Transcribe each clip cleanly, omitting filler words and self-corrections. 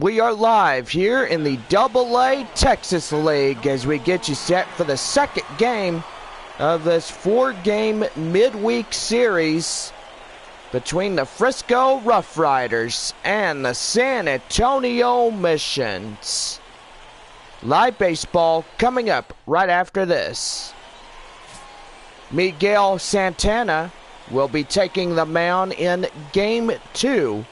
We are live here in the AA Texas League as we get you set for the second game of this 4-game midweek series between the Frisco RoughRiders and the San Antonio Missions. Live baseball coming up right after this. Miguel Santana will be taking the mound in Game 2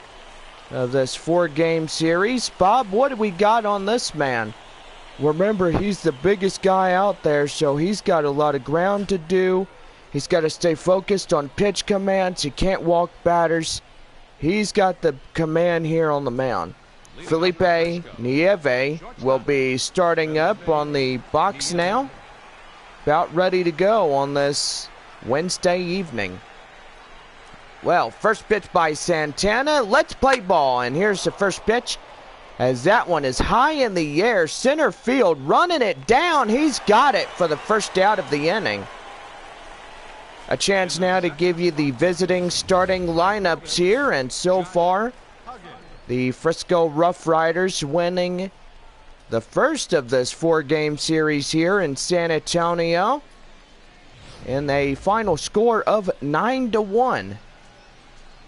of this 4-game series. Bob, what do we got on this man? Remember, he's the biggest guy out there, so he's got a lot of ground to do. He's got to stay focused on pitch commands. He can't walk batters. He's got the command here on the mound. Felipe Nieve will be starting up on the box now. About ready to go on this Wednesday evening. Well, first pitch by Santana. Let's play ball. And here's the first pitch. As that one is high in the air. Center field running it down. He's got it for the first out of the inning. A chance now to give you the visiting starting lineups here. And so far, the Frisco RoughRiders winning the first of this 4-game series here in San Antonio. In a final score of 9-1.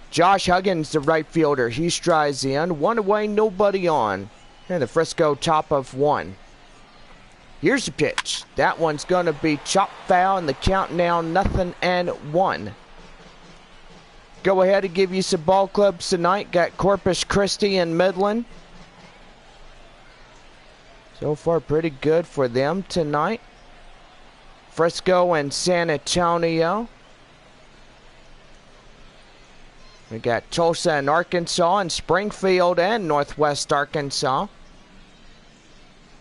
Josh Huggins, the right fielder, he strides in. One away, nobody on. And the Frisco top of 1. Here's the pitch. That one's going to be chopped foul, and the count now 0-1. Go ahead and give you some ball clubs tonight. Got Corpus Christi and Midland. So far, pretty good for them tonight. Frisco and San Antonio. We got Tulsa and Arkansas, and Springfield and Northwest Arkansas.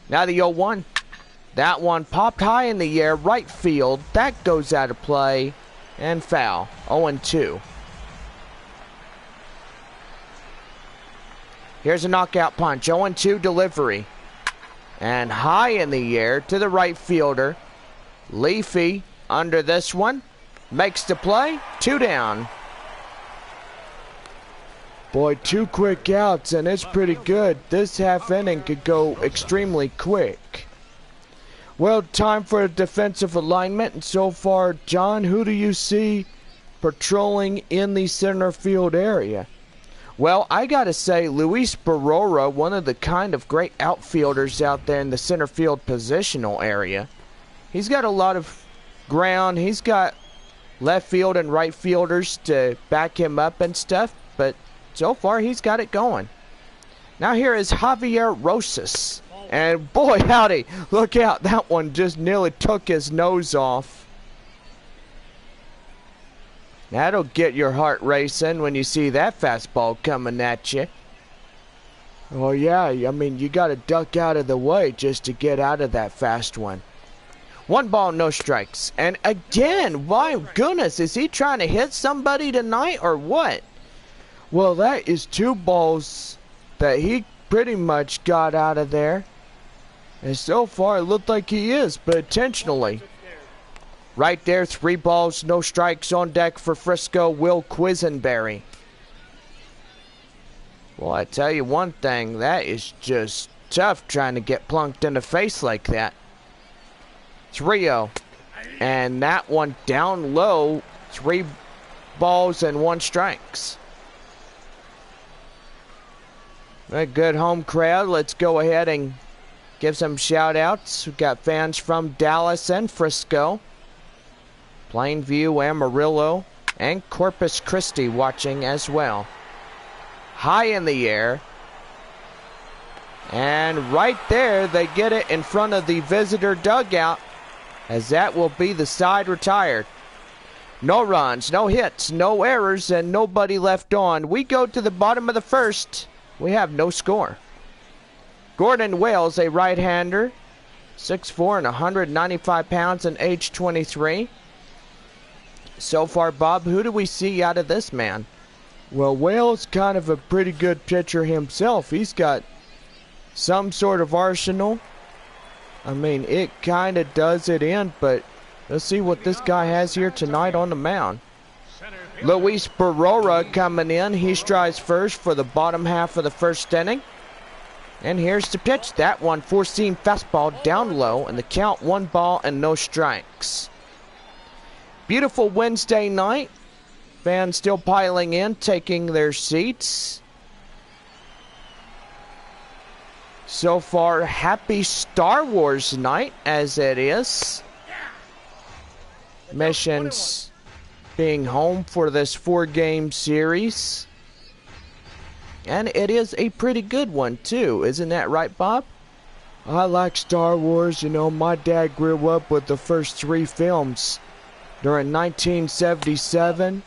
Now the 0-1. That one popped high in the air, right field. That goes out of play and foul. 0-2. Here's a knockout punch. 0-2 delivery. And high in the air to the right fielder. Leafy under this one. Makes the play. 2 down. Boy, 2 quick outs, and it's pretty good. This half inning could go extremely quick. Well, time for a defensive alignment. And so far, John, who do you see patrolling in the center field area? Well, I got to say, Luis Barrora, one of the kind of great outfielders out there in the center field positional area. He's got a lot of ground. He's got left field and right fielders to back him up and stuff, but so far, he's got it going. Now here is Javier Rosas. And boy, howdy, look out. That one just nearly took his nose off. That'll get your heart racing when you see that fastball coming at you. Oh, yeah, I mean, you got to duck out of the way just to get out of that fast one. 1 ball, no strikes. And again, my goodness, is he trying to hit somebody tonight or what? Well, that is 2 balls that he pretty much got out of there. And so far, it looked like he is, but intentionally. Right there, 3 balls, no strikes on deck for Frisco, Will Quisenberry. Well, I tell you one thing, that is just tough trying to get plunked in the face like that. 3-0. And that one down low, 3 balls and 1 strikes. A good home crowd. Let's go ahead and give some shout outs. We've got fans from Dallas and Frisco, Plainview, Amarillo, and Corpus Christi watching as well. High in the air. And right there, they get it in front of the visitor dugout, as that will be the side retired. No runs, no hits, no errors, and nobody left on. We go to the bottom of the first. We have no score. Gordon Wales, a right-hander, 6'4" and 195 pounds and age 23. So far, Bob, who do we see out of this man? Well, Wales kind of a pretty good pitcher himself. He's got some sort of arsenal. I mean, it kind of does it in, but let's see what this guy has here tonight on the mound. Luis Barrora coming in. He strides first for the bottom half of the first inning. And here's the pitch. That one, four-seam fastball down low, and the count 1 ball and no strikes. Beautiful Wednesday night. Fans still piling in, taking their seats. So far, happy Star Wars night as it is. Missions being home for this 4-game series. And it is a pretty good one too, isn't that right, Bob? I like Star Wars. You know, my dad grew up with the first 3 films during 1977.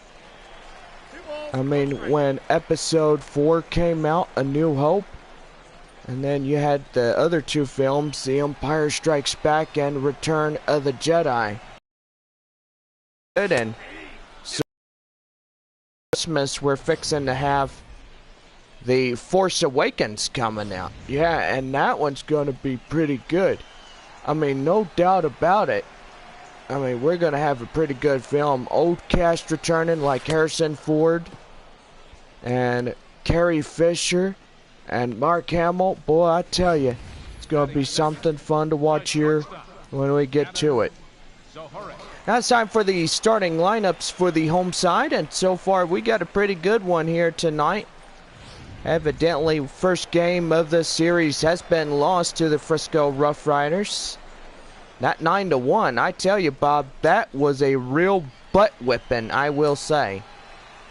I mean, when Episode 4 came out, A New Hope. And then you had the other 2 films, The Empire Strikes Back and Return of the Jedi. And so Christmas, we're fixing to have The Force Awakens coming out. Yeah, and that one's going to be pretty good. I mean, no doubt about it. I mean, we're going to have a pretty good film. Old cast returning like Harrison Ford and Carrie Fisher and Mark Hamill. Boy, I tell you, it's going to be something fun to watch here when we get to it. Now it's time for the starting lineups for the home side, and so far we got a pretty good one here tonight. Evidently, first game of the series has been lost to the Frisco RoughRiders. That 9-1, I tell you, Bob, that was a real butt whipping, I will say.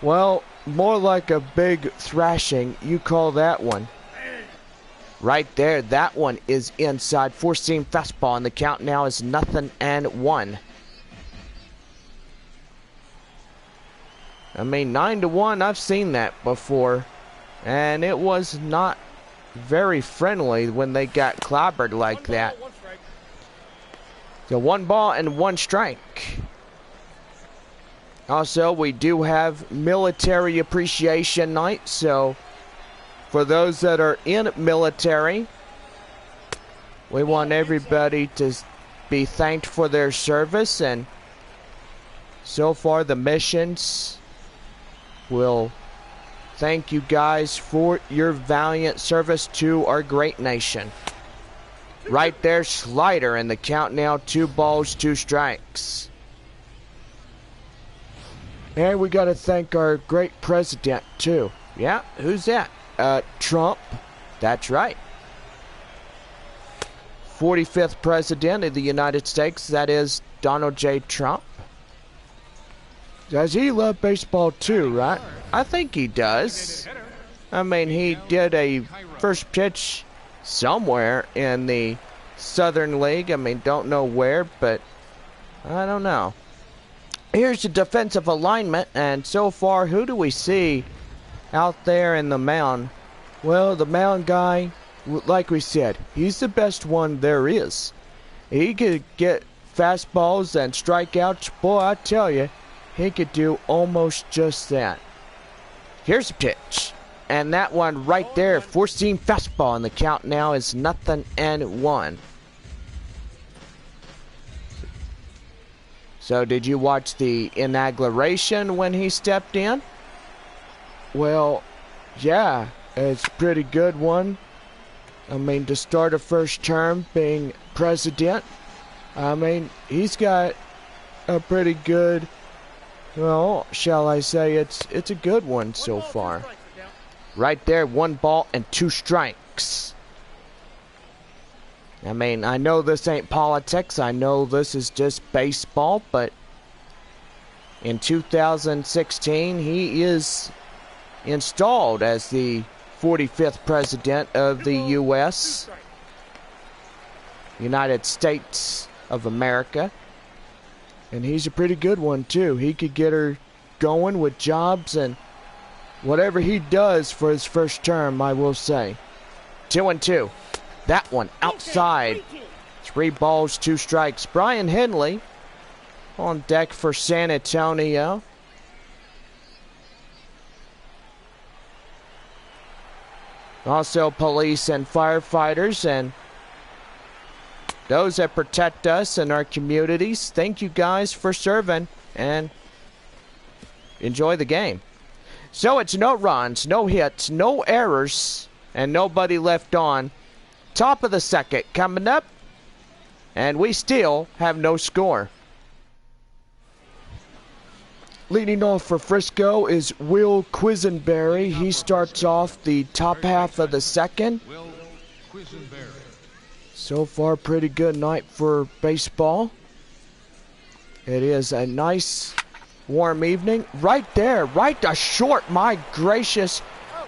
Well, more like a big thrashing, you call that one. Right there, that one is inside. Four-seam fastball, and the count now is 0-1. I mean, 9-1, I've seen that before. And it was not very friendly when they got clobbered like that. So 1 ball and 1 strike. Also, we do have Military Appreciation Night. So for those that are in military, we want everybody to be thanked for their service. And so far, the missions will thank you guys for your valiant service to our great nation. Right there, slider, and the count now 2 balls, 2 strikes. And we got to thank our great president too. Yeah, who's that? Trump. That's right. 45th president of the United States. That is Donald J. Trump. Does he love baseball too, right? I think he does. I mean, he did a first pitch somewhere in the Southern League. I mean, don't know where, but I don't know. Here's the defensive alignment, and so far, who do we see out there in the mound? Well, the mound guy, like we said, he's the best one there is. He could get fastballs and strikeouts. Boy, I tell you, he could do almost just that. Here's a pitch. And that one right there, four-seam fastball, and the count now is 0-1. So did you watch the inauguration when he stepped in? Well, yeah, it's a pretty good one. I mean, to start a first term being president, I mean, he's got a pretty good, well, shall I say, it's a good one so far. Right there, 1 ball and 2 strikes. I mean, I know this ain't politics. I know this is just baseball, but in 2016, he is installed as the 45th president of the U.S., United States of America. And he's a pretty good one, too. He could get her going with jobs and whatever he does for his first term, I will say. 2-2. That one outside. 3 balls, 2 strikes. Brian Henley on deck for San Antonio. Also police and firefighters and those that protect us and our communities. Thank you guys for serving and enjoy the game. So it's no runs, no hits, no errors and nobody left on. Top of the second coming up, and we still have no score. Leading off for Frisco is Will Quisenberry. He starts off the top half of the second. So far, pretty good night for baseball. It is a nice, warm evening. Right there, right to short, my gracious.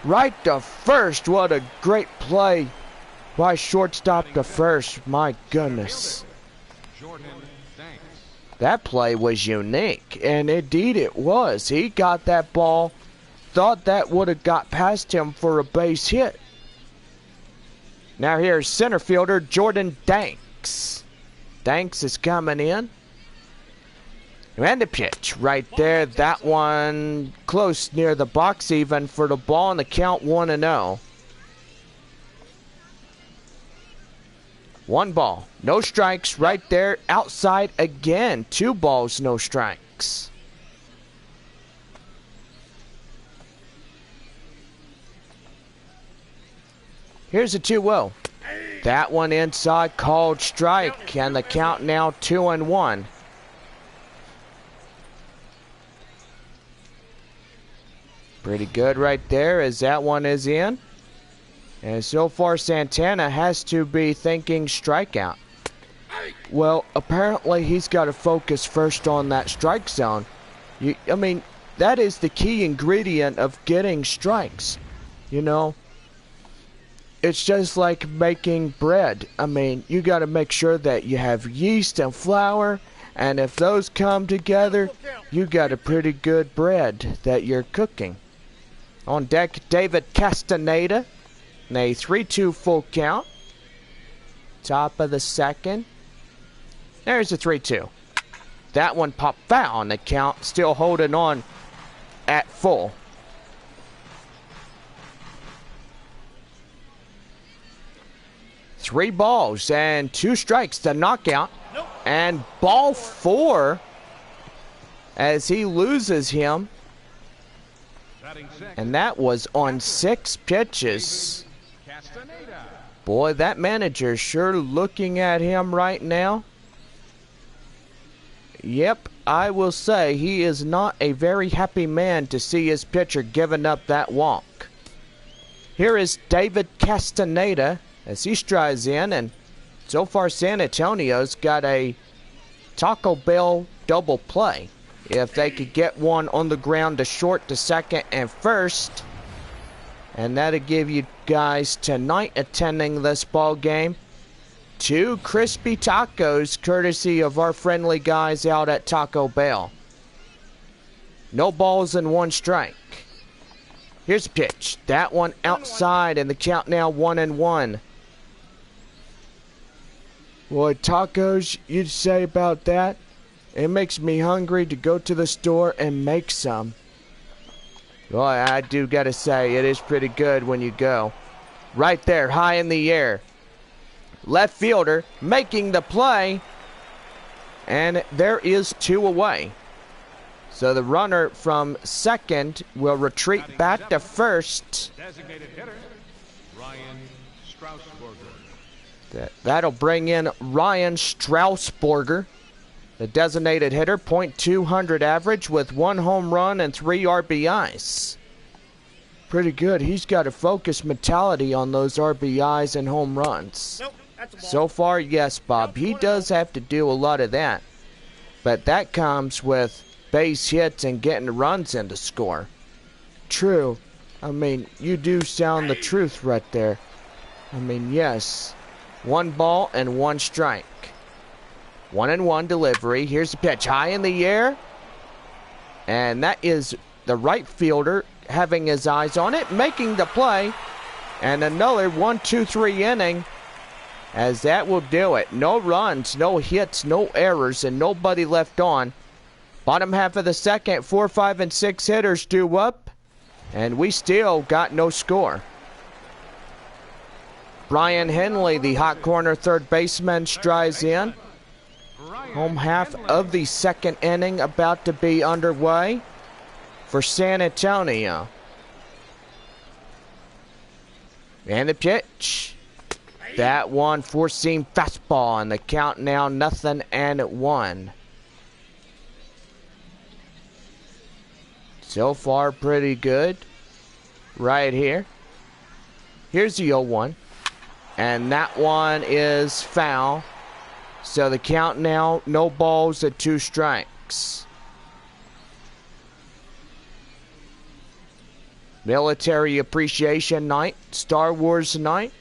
Right to first. What a great play by shortstop to first. My goodness. That play was unique, and indeed it was. He got that ball, thought that would have got past him for a base hit. Now here's center fielder Jordan Danks. Danks is coming in. And the pitch right there. That one close near the box even for the ball, and the count 1-0. 1 ball, no strikes right there. Outside again. 2 balls, no strikes. Here's a 2-0. That one inside, called strike, and the count now 2-1. Pretty good right there as that one is in. And so far, Santana has to be thinking strikeout. Well, apparently he's got to focus first on that strike zone. I mean, that is the key ingredient of getting strikes. You know, it's just like making bread. I mean, you got to make sure that you have yeast and flour. And if those come together, you got a pretty good bread that you're cooking. On deck, David Castaneda. And a 3-2 full count. Top of the second. There's a 3-2. That one popped foul on the count. Still holding on at full. Three balls and 2 strikes to knockout. Nope. And ball 4 as he loses him. And that was on 6 pitches. Boy, that manager sure looking at him right now. Yep, I will say he is not a very happy man to see his pitcher giving up that walk. Here is David Castaneda as he strides in, and so far San Antonio's got a Taco Bell double play. If they could get one on the ground to short, to second, and first. And that'll give you guys tonight attending this ball game 2 crispy tacos courtesy of our friendly guys out at Taco Bell. No balls and 1 strike. Here's a pitch. That one outside, and the count now 1-1. Boy, tacos, you'd say about that? It makes me hungry to go to the store and make some. Boy, I do gotta say, it is pretty good when you go. Right there, high in the air. Left fielder making the play. And there is 2 away. So the runner from second will retreat back to first. Designated hitter, Ryan Straussberger. That'll bring in Ryan Straussberger. The designated hitter, .200 average with 1 home run and 3 RBIs. Pretty good. He's got a focused mentality on those RBIs and home runs. Nope, that's a ball. So far, yes, Bob. He does have to do a lot of that. But that comes with base hits and getting runs in to score. True. I mean, you do sound the truth right there. I mean, yes. 1 ball and 1 strike. 1-1 delivery. Here's the pitch. High in the air. And that is the right fielder having his eyes on it, making the play. And another 1-2-3 inning, as that will do it. No runs, no hits, no errors, and nobody left on. Bottom half of the second, 4, 5, and 6 hitters due up. And we still got no score. Brian Henley, the hot corner third baseman, strides in. Home half of the second inning about to be underway for San Antonio. And the pitch. That one, four-seam fastball, and the count now 0-1. So far, pretty good. Right here. Here's the 0-1. And that one is foul. So the count now, no balls at 2 strikes. Military Appreciation Night, Star Wars night.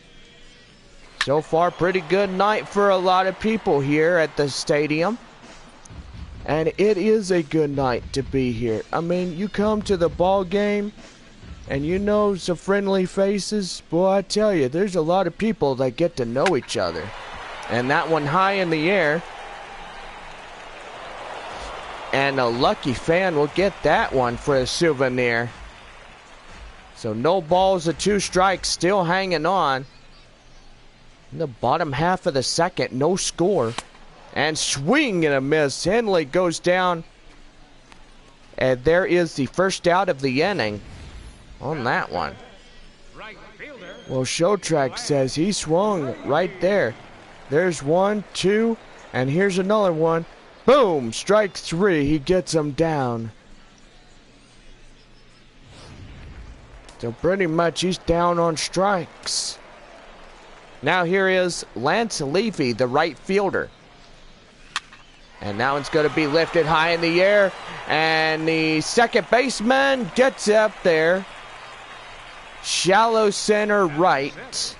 So far, pretty good night for a lot of people here at the stadium. And it is a good night to be here. I mean, you come to the ball game and you know some friendly faces. Boy, I tell you, there's a lot of people that get to know each other. And that one high in the air. And a lucky fan will get that one for a souvenir. So no balls at 2 strikes, still hanging on. In the bottom half of the second, no score. And swing and a miss. Henley goes down. And there is the first out of the inning on that one. Well, Showtrack says he swung right there. There's 1, 2, and here's another one. Boom! Strike 3. He gets him down. So pretty much he's down on strikes. Now here is Lance Levy, the right fielder. And that one's going to be lifted high in the air. And the second baseman gets up there. Shallow center right.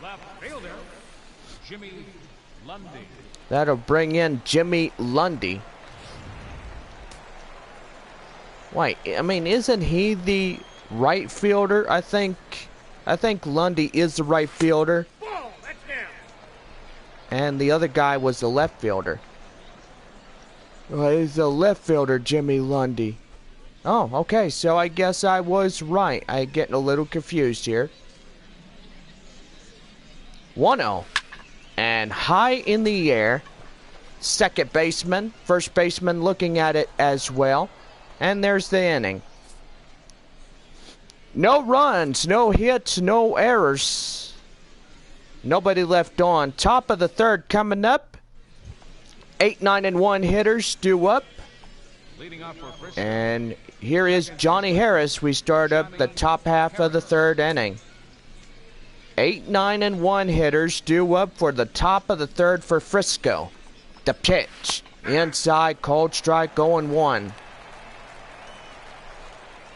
Left fielder, Jimmy Lundy. That'll bring in Jimmy Lundy. Wait, I mean, isn't he the right fielder? I think Lundy is the right fielder. Whoa, that's down. And the other guy was the left fielder. Well, he's the left fielder, Jimmy Lundy. Oh, okay, so I guess I was right. I'm getting a little confused here. 1-0. And high in the air. Second baseman, first baseman looking at it as well. And there's the inning. No runs, no hits, no errors. Nobody left on. Top of the third coming up. 8, 9, and 1 hitters due up. Leading off for Frisco. And here is Johnny Harris. We start up the top half of the third inning. 8, 9, and 1 hitters due up for the top of the third for Frisco. The pitch. Inside, cold strike, 0-1.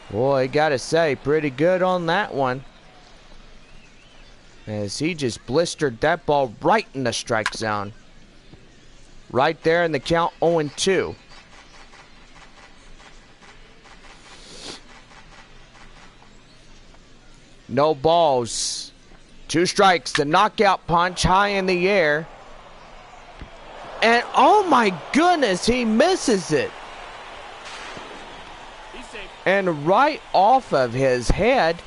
Boy, gotta say, pretty good on that one. As he just blistered that ball right in the strike zone. Right there in the count, 0-2. No balls. 2 strikes. The knockout punch high in the air. And oh my goodness, he misses it. And right off of his head.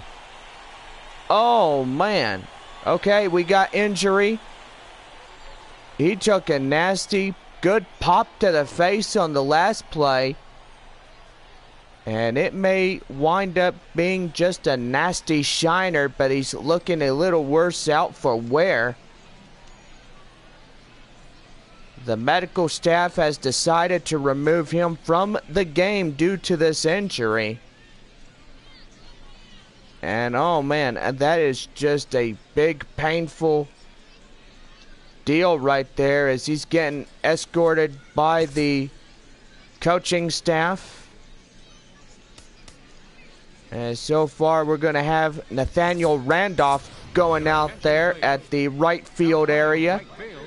Oh man. Okay, we got injury. He took a nasty, good pop to the face on the last play. And it may wind up being just a nasty shiner, but he's looking a little worse out for wear. The medical staff has decided to remove him from the game due to this injury. And oh man, that is just a big painful deal right there as he's getting escorted by the coaching staff. And so far we're going to have Nathaniel Randolph going out there at the right field area. Right field,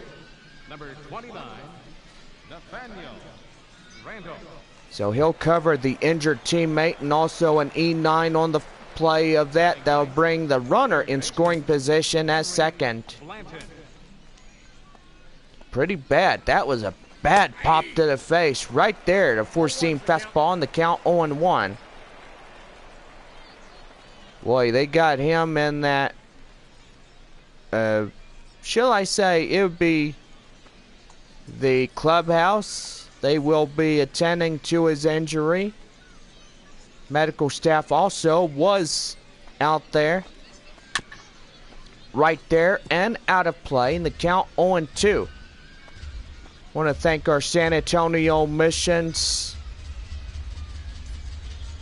number 29, Nathaniel Randolph. So he'll cover the injured teammate and also an E9 on the play of that. That'll bring the runner in scoring position as second. Blanton. Pretty bad. That was a bad pop to the face right there. The four-seam fastball on the count, 0-1. Boy, they got him in that, shall I say, it would be the clubhouse. They will be attending to his injury. Medical staff also was out there. right there and out of play, and the count 0-2. Want to thank our San Antonio Missions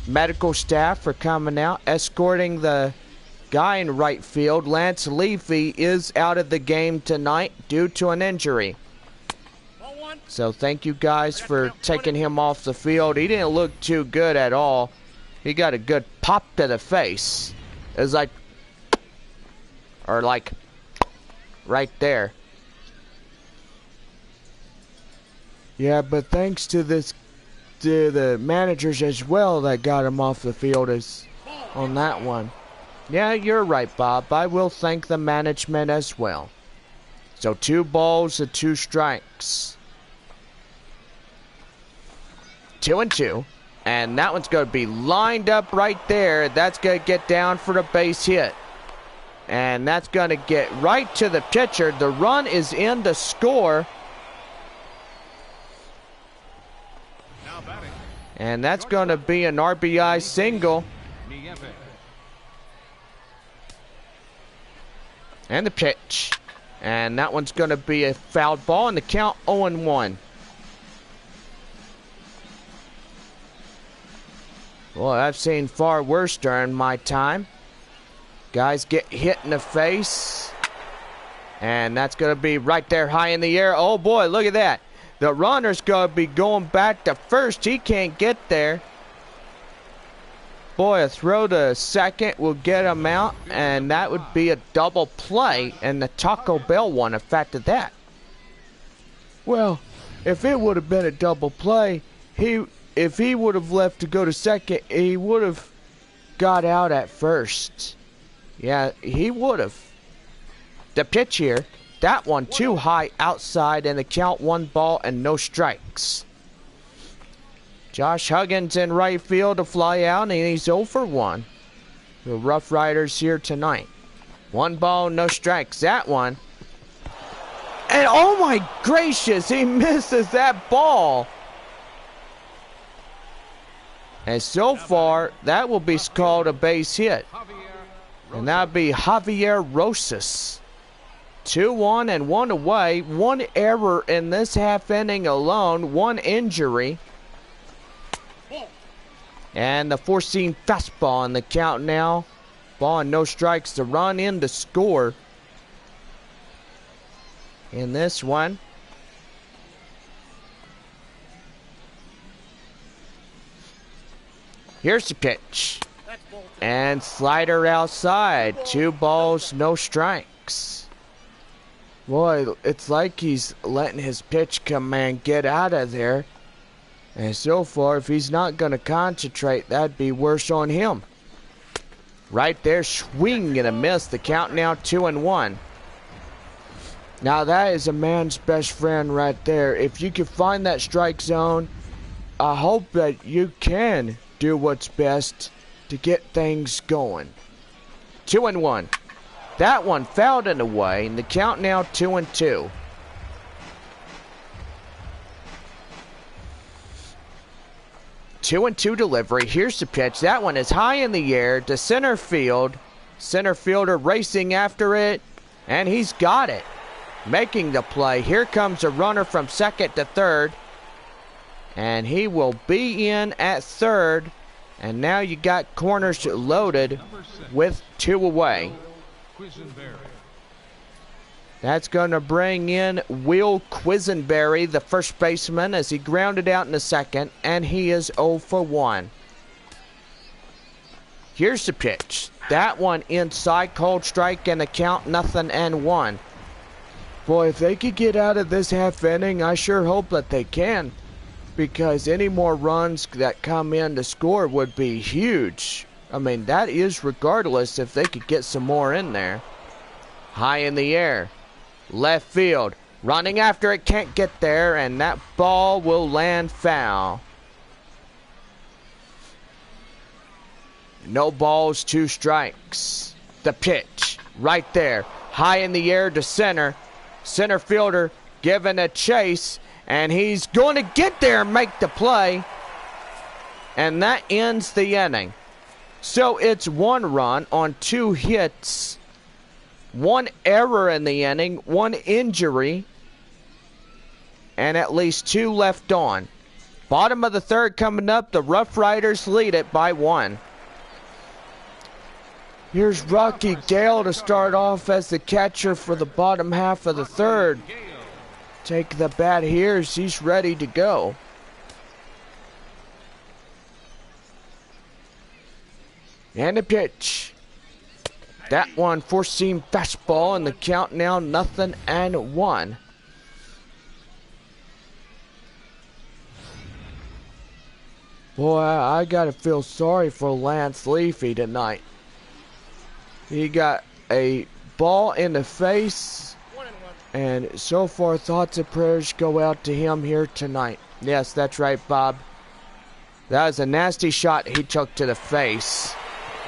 medical staff for coming out, escorting the guy in right field. Lance Levy is out of the game tonight due to an injury. So thank you guys for taking him off the field. He didn't look too good at all. He got a good pop to the face. It was like, or like, right there. Yeah, but thanks to the managers as well that got him off the field as on that one. Yeah, you're right, Bob. I will thank the management as well. So 2 balls and 2 strikes. 2-2. And that one's going to be lined up right there. That's going to get down for the base hit. And that's going to get right to the pitcher. The run is in to score. And that's going to be an RBI single. And the pitch. And that one's going to be a fouled ball, and the count 0-1. Boy, I've seen far worse during my time. Guys get hit in the face. And that's going to be right there high in the air. Oh boy, look at that. The runner's going to be going back to first. He can't get there. Boy, a throw to second will get him out. And that would be a double play. And the Taco Bell one affected that. Well, if it would have been a double play, if he would have left to go to second, he would have got out at first. Yeah, he would have. The pitch here, that one too high outside, and the count 1 ball and no strikes. Josh Huggins in right field to fly out, and he's 0 for 1. The RoughRiders here tonight. 1 ball, no strikes. That one. And oh my gracious, he misses that ball. And so far, that will be called a base hit. And that would be Javier Rosas. 2-1 and 1 away. 1 error in this half inning alone. 1 injury. And the 4-seam fastball in the count now. Ball and no strikes to run in to score. In this one. Here's the pitch. And slider outside. 2 balls, no strikes. Boy, it's like he's letting his pitch command get out of there. And so far, if he's not going to concentrate, that'd be worse on him. Right there, swing and a miss. The count now 2-1. Now that is a man's best friend right there. If you can find that strike zone, I hope that you can do what's best to get things going. 2-1. That one fouled and away, and the count now 2-2. Two and two delivery. Here's the pitch. That one is high in the air to center field. Center fielder racing after it, and he's got it. Making the play. Here comes a runner from second to third, and he will be in at third. And now you got corners loaded with 2 away. That's going to bring in Will Quisenberry, the first baseman, as he grounded out in the second, and he is 0 for 1. Here's the pitch. That one inside, cold strike, and the count 0-1. Boy, if they could get out of this half inning, I sure hope that they can, because any more runs that come in to score would be huge. I mean, that is regardless if they could get some more in there. High in the air. Left field. Running after it, can't get there, and that ball will land foul. No balls, 2 strikes. The pitch. Right there. High in the air to center. Center fielder giving a chase, and he's going to get there and make the play. And that ends the inning. So it's 1 run on 2 hits 1 error in the inning, 1 injury, and at least 2 left on. Bottom of the 3rd coming up. The RoughRiders lead it by 1. Here's Rocky Gale to start off as the catcher for the bottom half of the 3rd. Take the bat here as he's ready to go. And a pitch. That one, 4-seam fastball, and the count now 0-1. Boy, I gotta feel sorry for Lance Leafy tonight. He got a ball in the face, and so far thoughts and prayers go out to him here tonight. Yes, that's right, Bob. That was a nasty shot he took to the face.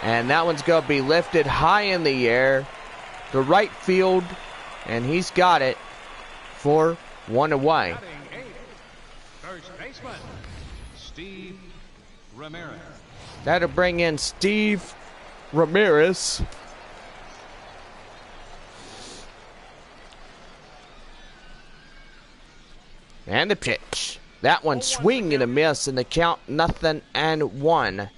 And that one's going to be lifted high in the air to right field, and he's got it for 1 away. First baseman, Steve Ramirez. That'll bring in Steve Ramirez. And the pitch. That one swing and a miss, and the count 0-1.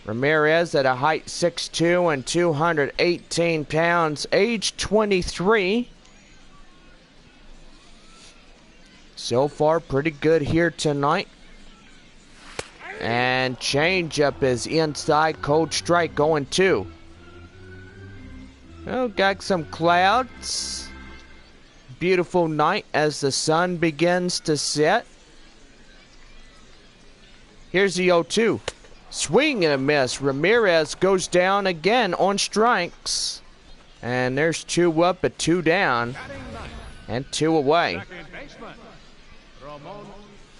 Ramirez at a height 6'2" and 218 pounds, age 23. So far, pretty good here tonight. And changeup is inside, cold strike going 2. Well, got some clouds. Beautiful night as the sun begins to set. Here's the 0-2. Swing and a miss. Ramirez goes down again on strikes. And there's 2 up but 2 down. And 2 away. Second baseman, Ramon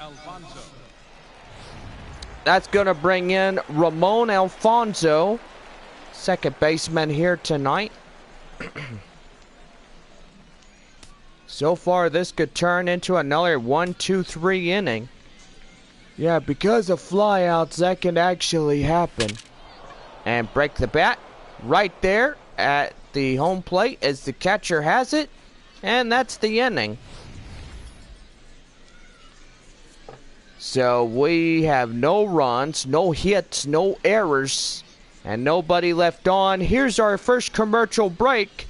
Alfonso. That's going to bring in Ramon Alfonso, second baseman here tonight. So far, this could turn into another 1-2-3 inning. Yeah, because of flyouts, that can actually happen. And break the bat right there at the home plate as the catcher has it. And that's the inning. So we have no runs, no hits, no errors, and nobody left on. Here's our first commercial break.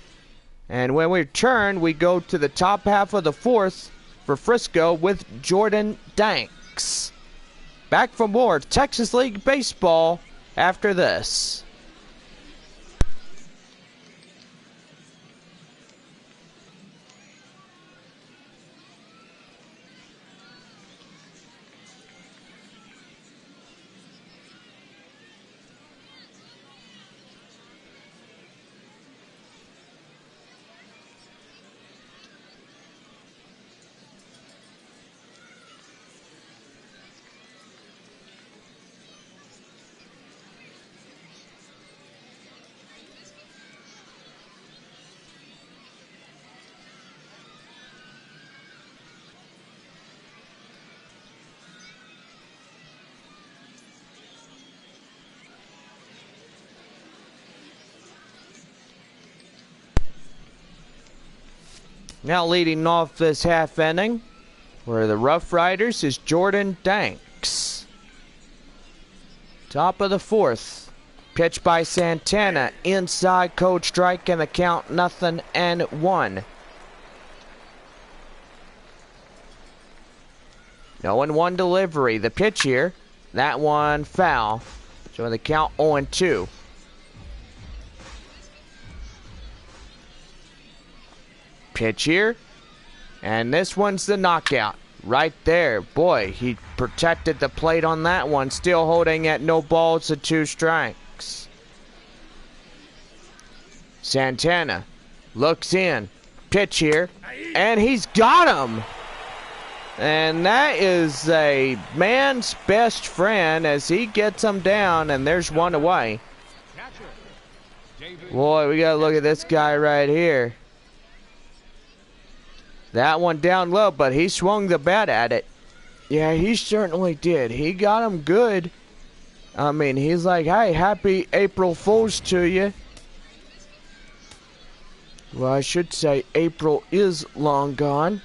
And when we return, we go to the top half of the 4th for Frisco with Jordan Danks. Back for more Texas League Baseball after this. Now leading off this half inning for the RoughRiders is Jordan Danks. Top of the 4th. Pitch by Santana. Inside, cold strike, and the count 0-1. 0-1 delivery. The pitch here. That one foul. So the count 0-2. Pitch here, and this one's the knockout right there. Boy, he protected the plate on that one, still holding at no balls and 2 strikes. Santana looks in, pitch here, and he's got him. And that is a man's best friend as he gets him down, and there's 1 away. Boy, we gotta look at this guy right here. That one down low, but he swung the bat at it. Yeah, he certainly did. He got him good. I mean, he's like, hey, happy April Fools to you. Well, I should say April is long gone.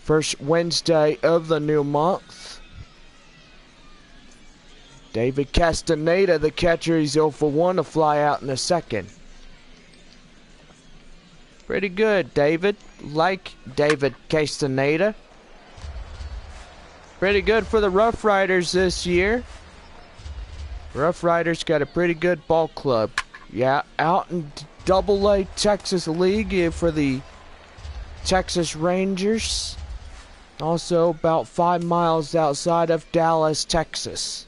First Wednesday of the new month. David Castaneda, the catcher, he's 0 for 1 to fly out in the second. Pretty good, David. Like David Castaneda. Pretty good for the RoughRiders this year. RoughRiders got a pretty good ball club. Yeah, out in AA Texas League for the Texas Rangers. Also about 5 miles outside of Dallas, Texas.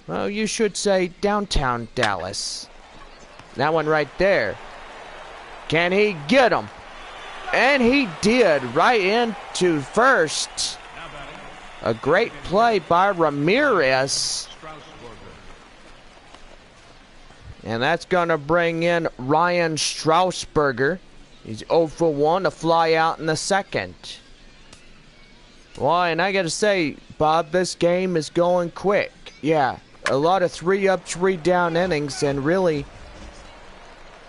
Well, you should say downtown Dallas. That one right there. Can he get him? And he did, right into first. A great play by Ramirez. And that's going to bring in Ryan Straussberger. He's 0 for 1 to fly out in the second. Well, and I got to say, Bob, this game is going quick. Yeah, a lot of 3-up, 3-down innings, and really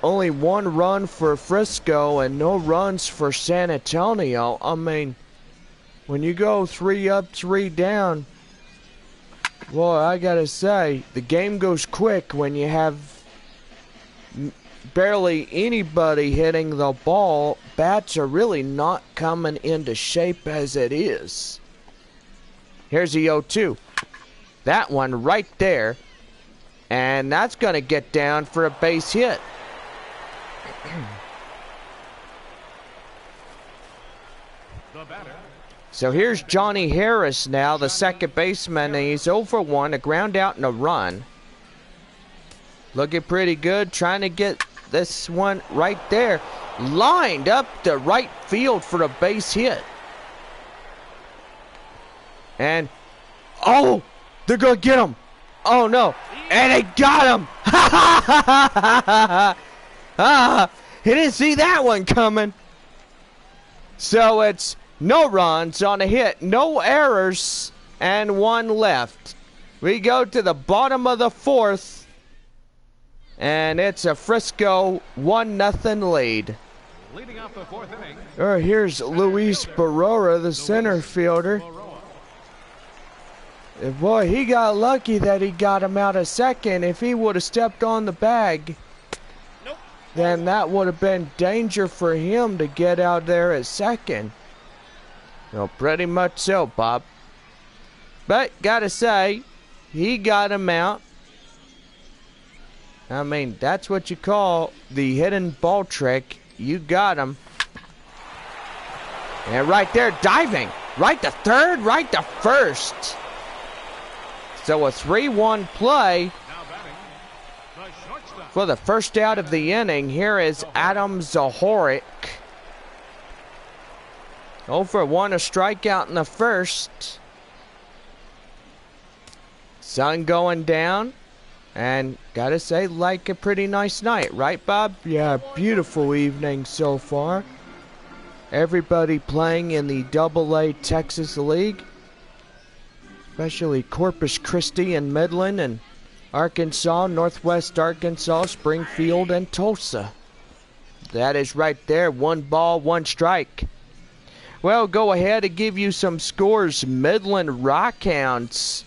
only 1 run for Frisco and no runs for San Antonio. I mean, when you go 3-up, 3-down, well, I got to say, the game goes quick when you have barely anybody hitting the ball. Bats are really not coming into shape as it is. Here's the 0-2. That one right there. And that's going to get down for a base hit. So here's Johnny Harris now, the second baseman. And he's 0 for 1, a ground out and a run. Looking pretty good, trying to get this one right there. Lined up to right field for a base hit. And, oh, they're going to get him. Oh, no. And they got him. He didn't see that one coming. So it's no runs on a hit, no errors, and 1 left. We go to the bottom of the 4th. And it's a Frisco 1-0 lead. Leading off the 4th inning. Here's Luis Barrora, the center fielder. Boy, he got lucky that he got him out of second. If he would have stepped on the bag, then that would have been danger for him to get out there at second. Well, pretty much so, Bob. But, gotta say, he got him out. I mean, that's what you call the hidden ball trick. You got him. And right there, diving. Right to third, right to first. So a 3-1 play for the first out of the inning. Here is Adam Zahorik. 0 for 1, a strikeout in the first. Sun going down. And gotta say, like a pretty nice night, right, Bob? Yeah, beautiful evening so far. Everybody playing in the AA Texas League. Especially Corpus Christi and Midland and Arkansas, Northwest Arkansas, Springfield, and Tulsa. That is right there. 1 ball, 1 strike. Well, go ahead and give you some scores. Midland Rockhounds.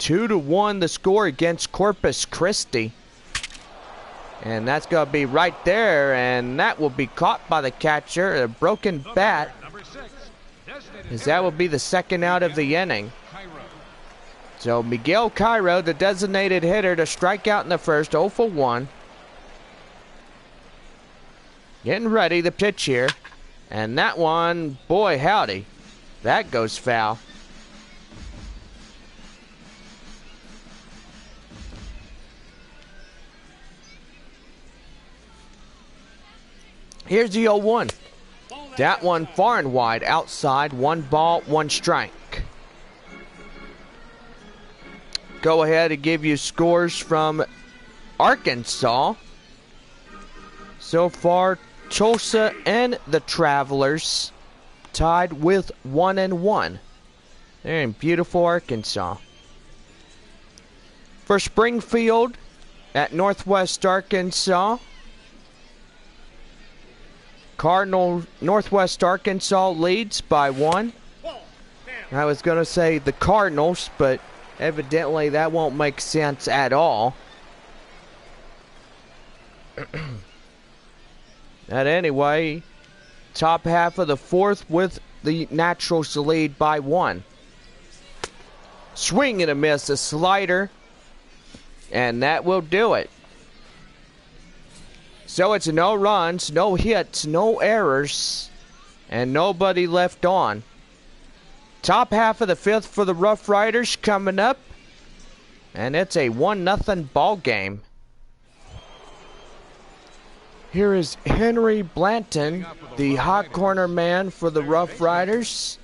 2-1 the score against Corpus Christi. And that's going to be right there. And that will be caught by the catcher. A broken bat. As that will be the second out of the inning. So Miguel Cairo, the designated hitter, to strike out in the first. 0 for 1. Getting ready, the pitch here. And that one, boy howdy. That goes foul. Here's the 0-1. That one far and wide outside. 1 ball, 1 strike. Go ahead and give you scores from Arkansas. So far, Tulsa and the Travelers tied with 1-1. They're in beautiful Arkansas. For Springfield at Northwest Arkansas, Northwest Arkansas leads by 1. I was going to say the Cardinals, but evidently that won't make sense at all. And anyway, top half of the 4th with the Naturals to lead by 1. Swing and a miss, a slider, and that will do it. So it's no runs, no hits, no errors, and nobody left on. Top half of the 5th for the RoughRiders coming up, and it's a 1-0 ball game. Here is Henry Blanton, the hot corner man for the RoughRiders,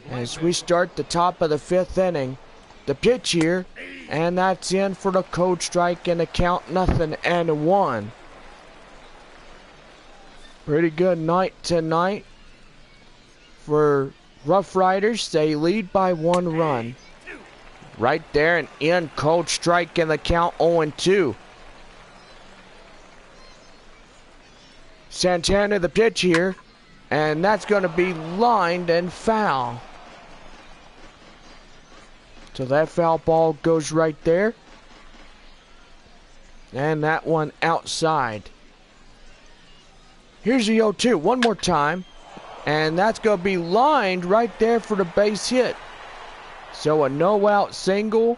as we start the top of the 5th inning. The pitch here, and that's in for the cold strike and a count 0-1. Pretty good night tonight for RoughRiders. They lead by 1 run. Right there, and in, cold strike and the count 0-2. Santana the pitch here, and that's going to be lined and foul. So that foul ball goes right there. And that one outside. Here's the 0-2 one more time. And that's going to be lined right there for the base hit. So a no-out single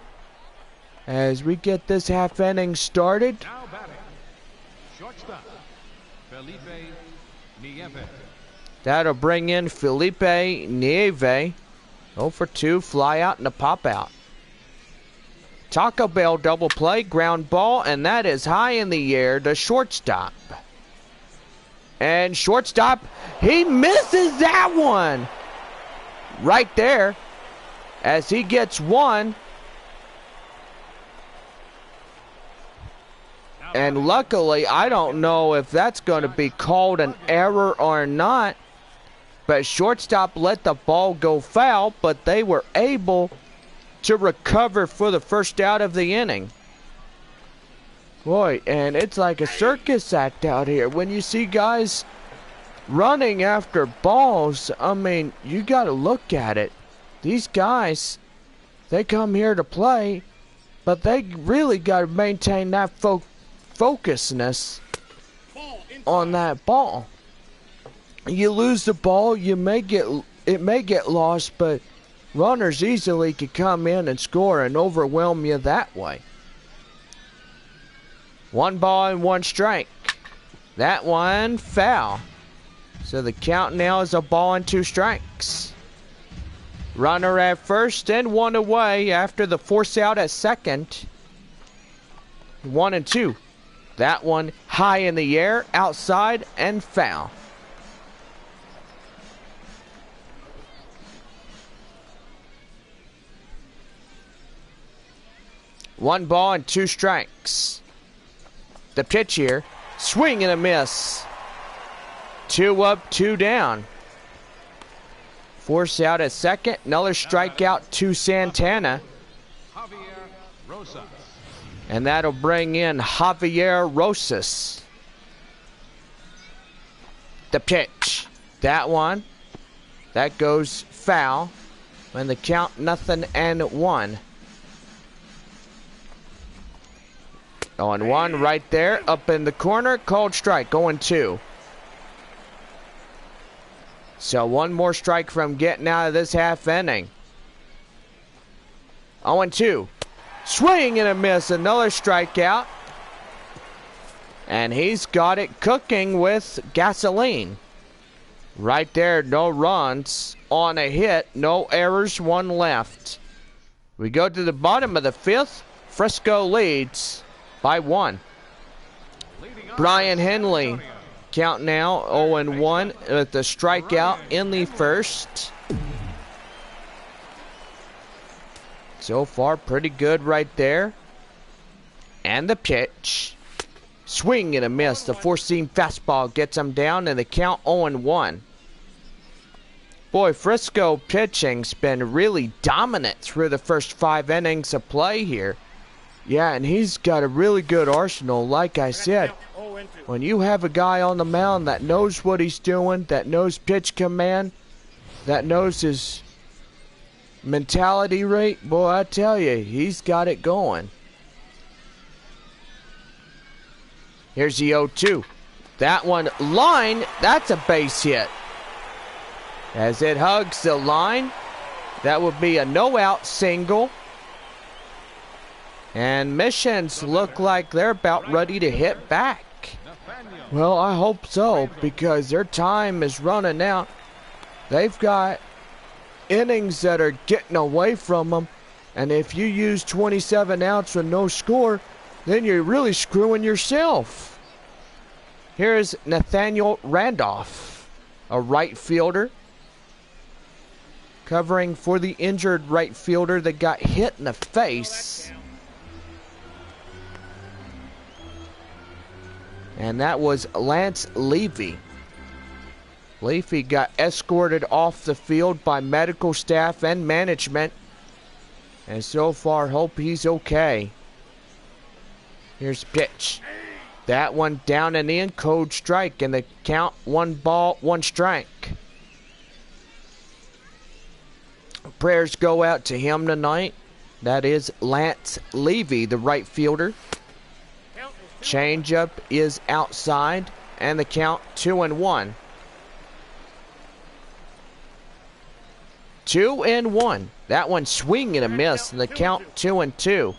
as we get this half inning started. Now batting, shortstop, Felipe Nieve. That'll bring in Felipe Nieve. 0 for 2, fly out and a pop out. Taco Bell double play, ground ball, and that is high in the air to shortstop. And shortstop, he misses that one. Right there, as he gets one. And luckily, I don't know if that's going to be called an error or not. But shortstop let the ball go foul, but they were able to recover for the first out of the inning. Boy, and it's like a circus act out here. When you see guys running after balls, I mean, you got to look at it. These guys, they come here to play, but they really got to maintain that focusness on that ball. You lose the ball, it may get lost, but runners easily could come in and score and overwhelm you that way. 1 ball and 1 strike. That one foul. So the count now is a ball and 2 strikes. Runner at first and 1 away after the force out at second. 1 and 2. That one high in the air, outside, and foul. One ball and 2 strikes. The pitch here, swing and a miss. 2 up, 2 down. Force out at second, another strikeout to Santana. And that'll bring in Javier Rosas. The pitch, that one, that goes foul. And the count 0-1. 0-1 right there, up in the corner, called strike, 0-2. So 1 more strike from getting out of this half inning. 0-2. Swing and a miss, another strikeout. And he's got it cooking with gasoline. Right there, no runs on a hit, no errors, 1 left. We go to the bottom of the 5th. Frisco leads by 1. Brian Henley, count now 0-1 with the strikeout in the first. So far, pretty good right there. And the pitch. Swing and a miss. The 4-seam fastball gets him down, and the count 0-1. Boy, Frisco pitching's been really dominant through the first 5 innings of play here. Yeah, and he's got a really good arsenal, like I said. When you have a guy on the mound that knows what he's doing, that knows pitch command, that knows his mentality rate, boy, I tell you, he's got it going. Here's the 0-2. That one, line, that's a base hit. As it hugs the line, that would be a no-out single. And Missions look like they're about ready to hit back. Well, I hope so, because their time is running out. They've got innings that are getting away from them. And if you use 27 outs with no score, then you're really screwing yourself. Here's Nathaniel Randolph, a right fielder, covering for the injured right fielder that got hit in the face. And that was Lance Levy. Levy got escorted off the field by medical staff and management. And so far, hope he's okay. Here's pitch. That one down and in, code strike, and the count 1 ball, 1 strike. Prayers go out to him tonight. That is Lance Levy, the right fielder. Changeup is outside, and the count 2-1. 2-1. That one swing and a miss, and the count 2-2.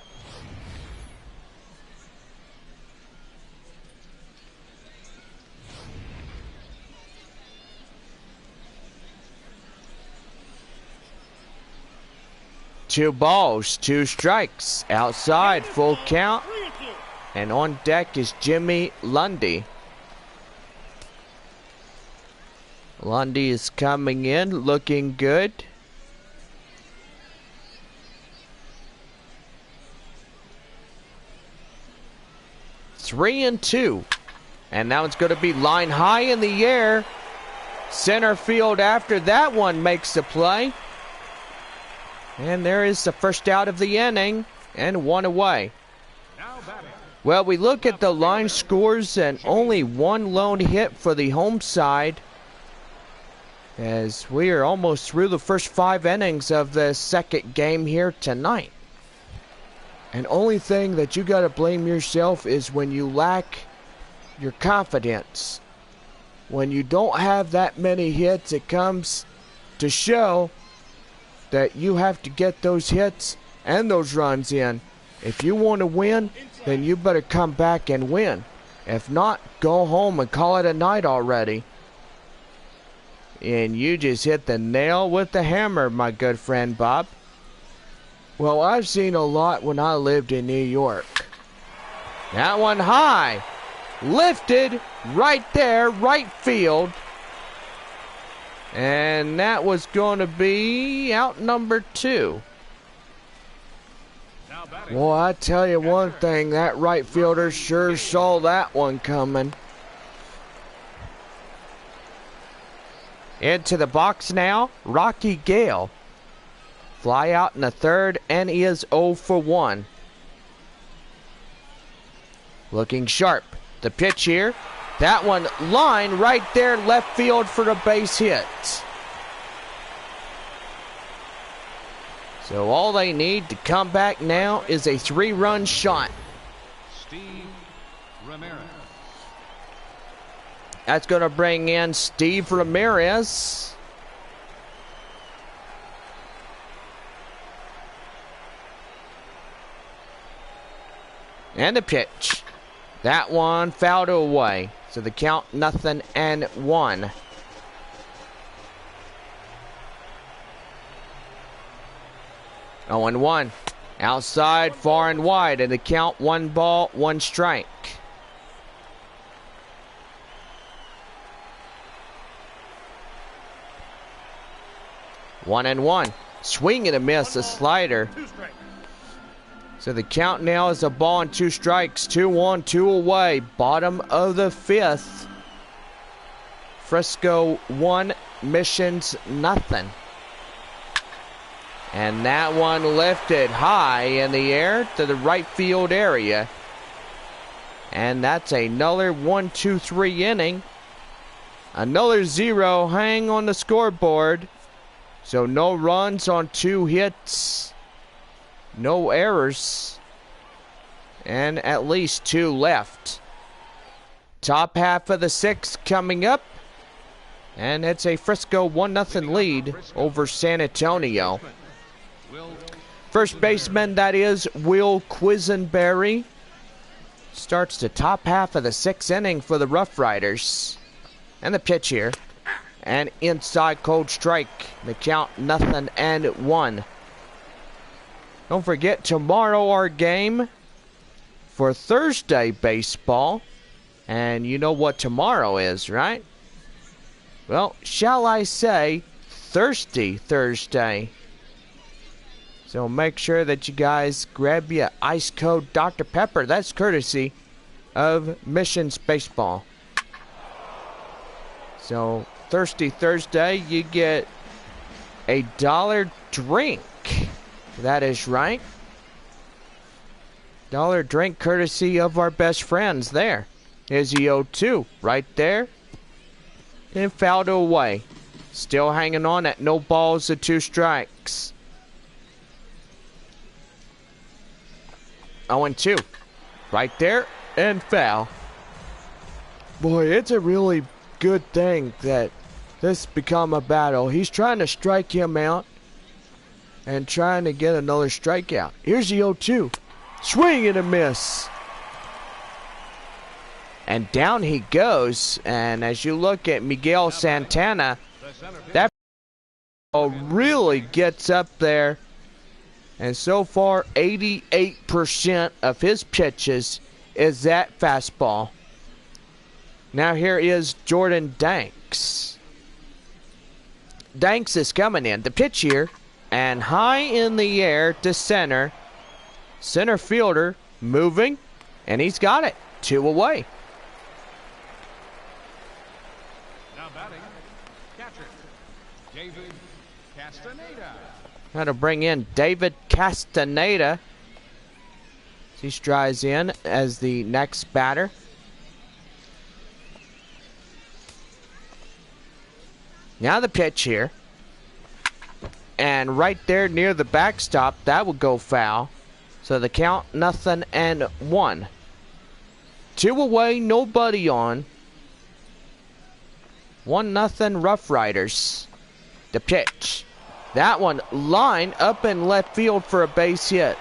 Two balls, 2 strikes. Outside, full count. And on deck is Jimmy Lundy. Lundy is coming in, looking good. Three and 2. And that one's going to be line high in the air. Center field after that one makes the play. And there is the first out of the inning, and 1 away. Well, we look at the line scores, and only 1 lone hit for the home side, as we are almost through the first 5 innings of the second game here tonight. And only thing that you got to blame yourself is when you lack your confidence. When you don't have that many hits, it comes to show that you have to get those hits and those runs in. If you want to win, then you better come back and win. If not, go home and call it a night already. And you just hit the nail with the hammer, my good friend Bob. Well, I've seen a lot when I lived in New York. That one high. Lifted right there, right field. And that was going to be out number 2. Well, I tell you one thing, that right fielder sure saw that one coming. Into the box now, Rocky Gale. Fly out in the third and he is 0 for 1. Looking sharp. The pitch here. That one line right there left field for the base hit. So all they need to come back now is a 3-run shot. Steve Ramirez. That's going to bring in Steve Ramirez. And the pitch. That one fouled away. So the count 0-1. 0-1. Outside, far and wide, and the count 1 ball, 1 strike. One and 1. Swing and a miss, a slider. So the count now is a ball and 2 strikes. 2-1, 2 away. Bottom of the 5th. Frisco 1, Missions nothing. And that one lifted high in the air to the right field area. And that's another 1-2-3 inning. Another 0 hang on the scoreboard. So no runs on 2 hits. No errors. And at least 2 left. Top half of the 6th coming up. And it's a Frisco 1-0 lead over San Antonio. First baseman, that is Will Quisenberry, starts the top half of the 6th inning for the RoughRiders. And the pitch here. And inside, cold strike. The count 0-1. Don't forget, tomorrow our game for Thursday baseball. And you know what tomorrow is, right? Well, shall I say Thirsty Thursday. So make sure that you guys grab your ice cold Dr. Pepper. That's courtesy of Missions Baseball. So Thirsty Thursday, you get a $1 drink. That is right. $1 drink courtesy of our best friends there. Here's the 0-2 right there. And fouled away. Still hanging on at no balls and 2 strikes. 0-2. Right there. And foul. Boy, it's a really good thing that this become a battle. He's trying to strike him out. And trying to get another strikeout. Here's the 0-2. Swing and a miss. And down he goes. And as you look at Miguel Santana, that really gets up there. And so far, 88% of his pitches is that fastball. Now here is Jordan Danks. Danks is coming in. The pitch here. And high in the air to center. Center fielder moving. And he's got it. 2 away. Now batting, catcher, David Castaneda. Got to bring in David Castaneda. He strides in as the next batter. Now the pitch here. And right there near the backstop, that would go foul. So the count 0-1. 2 away, nobody on. 1-0 RoughRiders. The pitch. That one line up in left field for a base hit.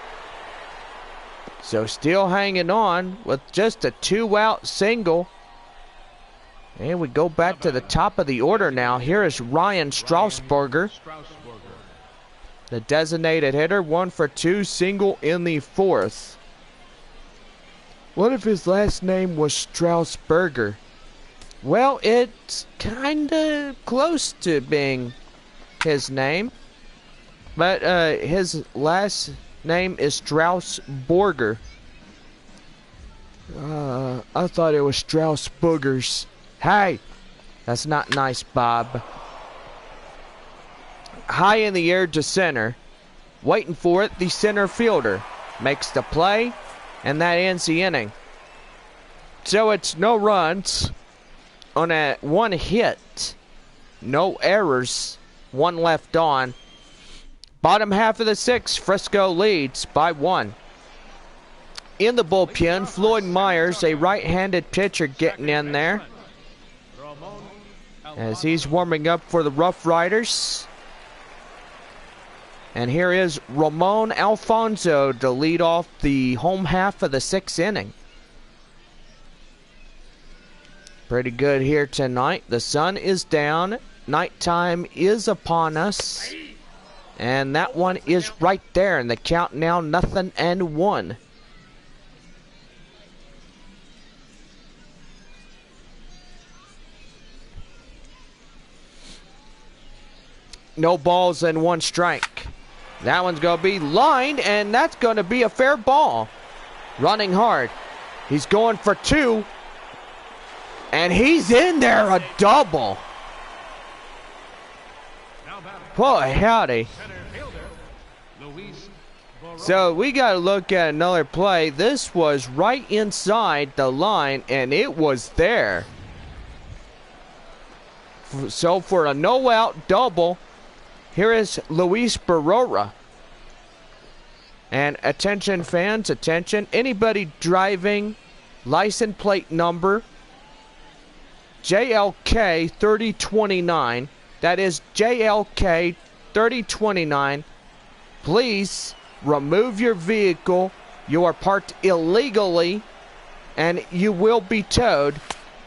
So still hanging on with just a 2-out single. And we go back to the top of the order now. Here is Ryan Straussberger, the designated hitter. 1 for 2, single in the 4th. What if his last name was Straussberger? Well, it's kind of close to being his name. But his last name is Straussberger. I thought it was Straussburgers. Hey, that's not nice, Bob. High in the air to center. Waiting for it, the center fielder makes the play, and that ends the inning. So it's no runs on a 1 hit. No errors. 1 left on. Bottom half of the 6th, Frisco leads by 1. In the bullpen, Floyd Myers, a right-handed pitcher, getting in there as he's warming up for the RoughRiders. And here is Ramon Alfonso to lead off the home half of the 6th inning. Pretty good here tonight. The sun is down. Nighttime is upon us. And that one is right there. And the count now 0-1. No balls and 1 strike. That one's going to be lined, and that's going to be a fair ball. Running hard. He's going for 2. And he's in there, a double. Boy, howdy. So we got to look at another play. This was right inside the line, and it was there. So for a no-out double, here is Luis Barrora. And attention fans, attention. Anybody driving license plate number JLK 3029, that is JLK 3029, please remove your vehicle. You are parked illegally, and you will be towed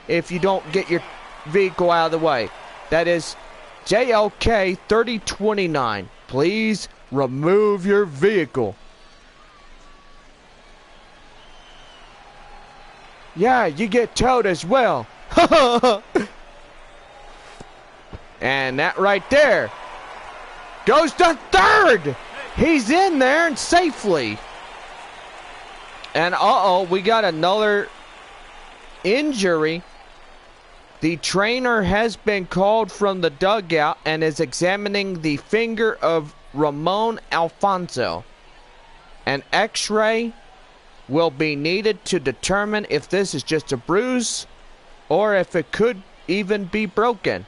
if you don't get your vehicle out of the way. That is JLK 3029. Please remove your vehicle. Yeah, you get towed as well. And that right there goes to third. He's in there and safely. And we got another injury. The trainer has been called from the dugout and is examining the finger of Ramon Alfonso. An x-ray will be needed to determine if this is just a bruise or if it could even be broken.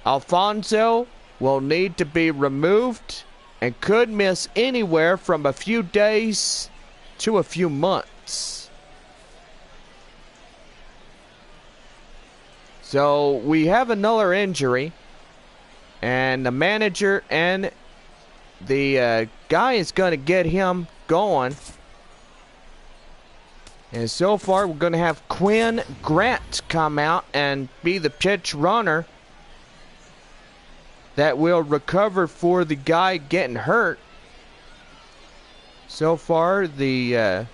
Alfonso will need to be removed and could miss anywhere from a few days to a few months. So we have another injury, and the manager and the guy is going to get him going. And so far, we're going to have Quinn Grant come out and be the pitch runner that will recover for the guy getting hurt. So far, the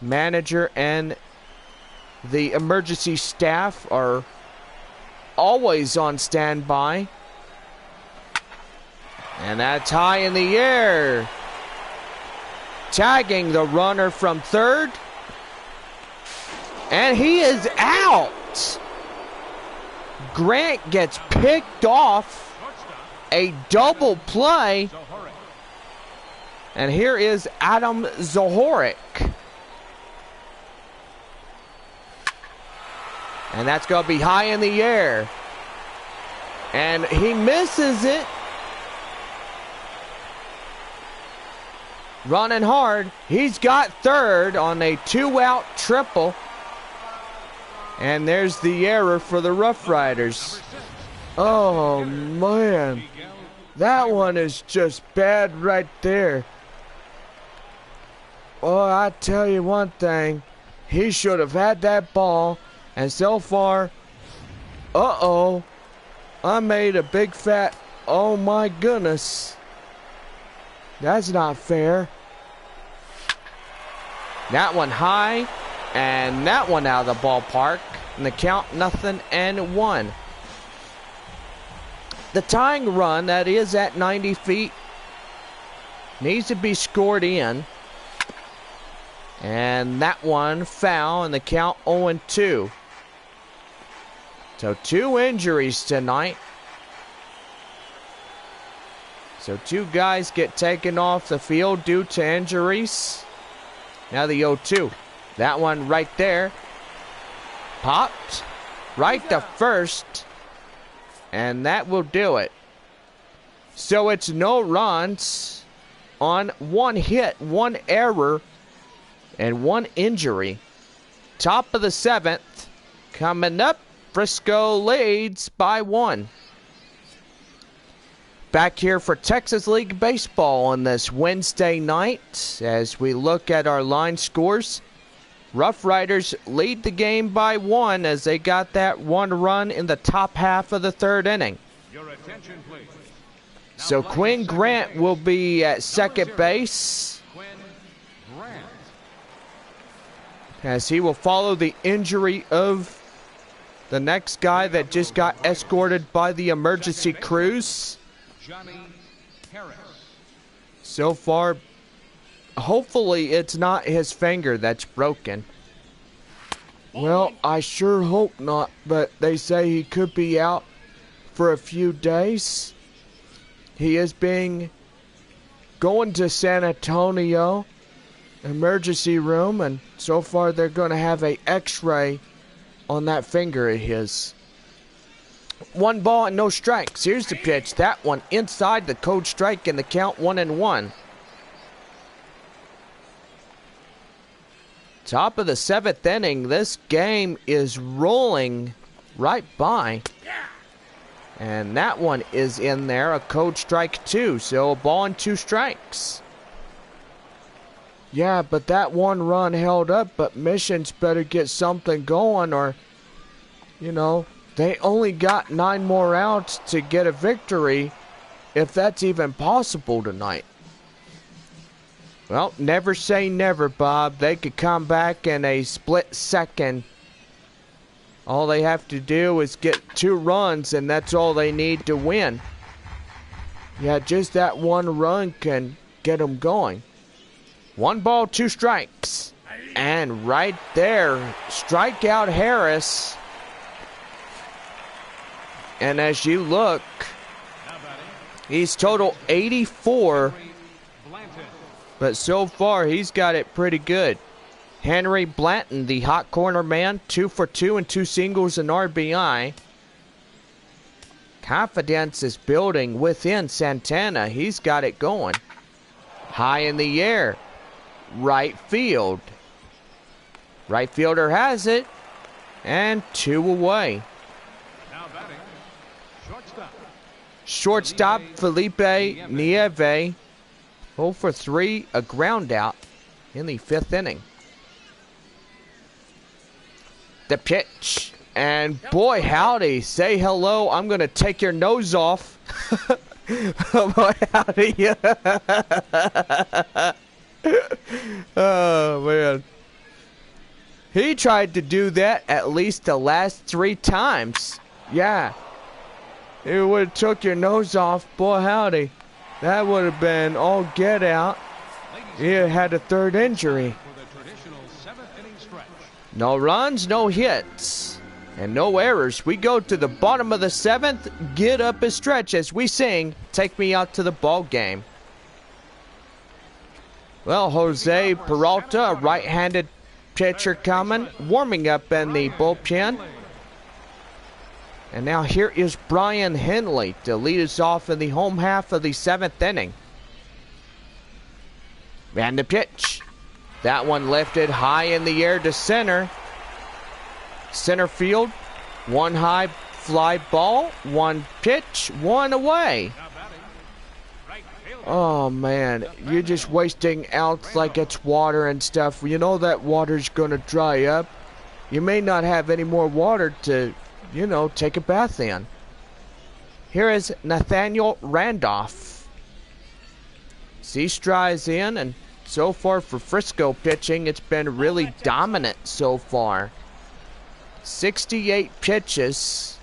manager and the emergency staff are always on standby. And that's high in the air. Tagging the runner from third. And he is out. Grant gets picked off. A double play. And here is Adam Zohoric. And that's going to be high in the air. And he misses it. Running hard. He's got third on a 2-out triple. And there's the error for the RoughRiders. Oh, man. That one is just bad right there. Oh, I tell you one thing. He should have had that ball. And so far, I made a big fat, oh my goodness. That's not fair. That one high. And that one out of the ballpark. And the count 0-1. The tying run that is at 90 feet needs to be scored in. And that one foul and the count 0-2. So 2 injuries tonight. So 2 guys get taken off the field due to injuries. Now the 0-2. That one right there. Popped right to first. And that will do it. So it's no runs on 1 hit, 1 error, and 1 injury. Top of the 7th. Coming up, Frisco leads by 1. Back here for Texas League Baseball on this Wednesday night as we look at our line scores. RoughRiders lead the game by 1 as they got that 1 run in the top half of the 3rd inning. Your attention, please. So Quinn Grant will be at second base as he will follow the injury of the next guy that just got escorted by the emergency crews. So far, hopefully it's not his finger that's broken. Well, I sure hope not, but they say he could be out for a few days. He is being going to San Antonio emergency room, and so far they're going to have a x-ray on that finger of his. 1 ball and no strikes. Here's the pitch. That one inside, the code strike, and the count 1-1. Top of the 7th inning. This game is rolling right by. And that one is in there, a code strike 2. So a ball and 2 strikes. Yeah, but that 1 run held up, but Missions better get something going, or, you know, they only got 9 more outs to get a victory, if that's even possible tonight. Well, never say never, Bob. They could come back in a split second. All they have to do is get 2 runs, and that's all they need to win. Yeah, just that 1 run can get them going. 1 ball, 2 strikes. And right there, strikeout Harris. And as you look, he's total 84. But so far, he's got it pretty good. Henry Blanton, the hot corner man, 2 for 2 and 2 singles and RBI. Confidence is building within Santana. He's got it going. High in the air. Right field. Right fielder has it. And 2 away. Now batting, shortstop. Shortstop Felipe Nieve. 0 for 3, a ground out in the 5th inning. The pitch, and boy howdy, say hello, I'm going to take your nose off. Boy howdy. Oh man. He tried to do that at least the last 3 times. Yeah. It would have took your nose off, boy howdy. That would have been all get out. He had a 3rd injury. No runs, no hits, and no errors. We go to the bottom of the 7th. Get up a stretch as we sing, "Take Me Out to the Ball Game." Well, Jose Peralta, a right-handed pitcher coming, warming up in the bullpen. And now here is Brian Henley to lead us off in the home half of the 7th inning. And the pitch. That one lifted high in the air to center. Center field. 1 high fly ball. 1 pitch. 1 away. Oh, man. You're just wasting outs like it's water and stuff. You know that water's going to dry up. You may not have any more water to, you know, take a bath in. Here is Nathaniel Randolph. He strides in, and so far for Frisco pitching, it's been really dominant so far. 68 pitches.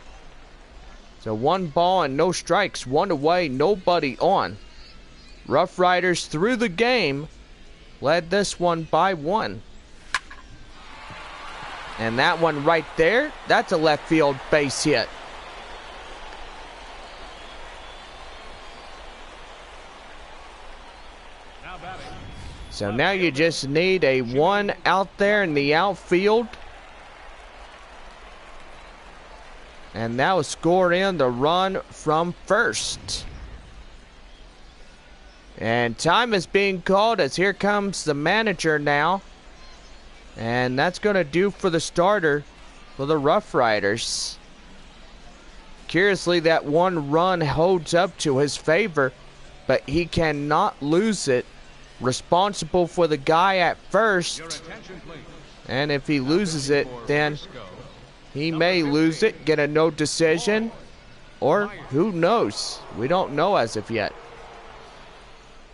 So 1 ball and no strikes, 1 away, nobody on. RoughRiders through the game led this one by 1. And that one right there, that's a left field base hit. So now you just need a 1 out there in the outfield. And that will score in the run from first. And time is being called as here comes the manager now. And that's going to do for the starter for the RoughRiders. Curiously, that 1 run holds up to his favor, but he cannot lose it. Responsible for the guy at first. And if he loses it, then he may lose it, get a no decision, or who knows? We don't know as of yet.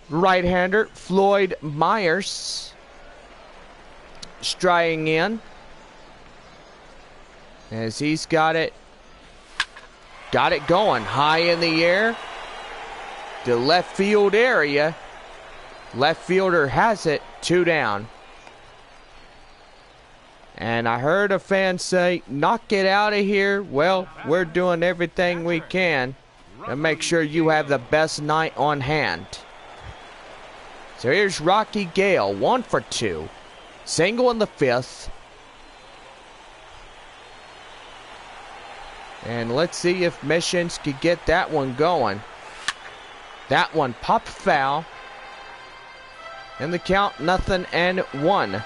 Right-hander Floyd Myers striding in as he's got it going high in the air to left field area. Left fielder has it, 2 down. And I heard a fan say, "Knock it out of here." Well, we're doing everything we can to make sure you have the best night on hand. So here's Rocky Gale, 1 for 2. Single in the 5th. And let's see if Missions could get that one going. That one popped foul. And the count, 0-1.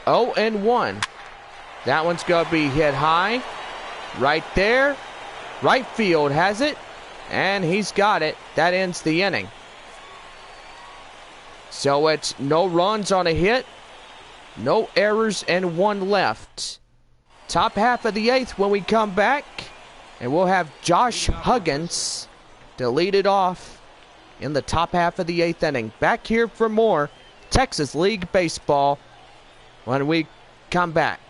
Oh, and 1. That one's going to be hit high. Right there. Right field has it. And he's got it. That ends the inning. So it's no runs on a hit. No errors and 1 left. Top half of the 8th when we come back. And we'll have Josh Huggins to lead it off in the top half of the 8th inning. Back here for more Texas League Baseball when we come back.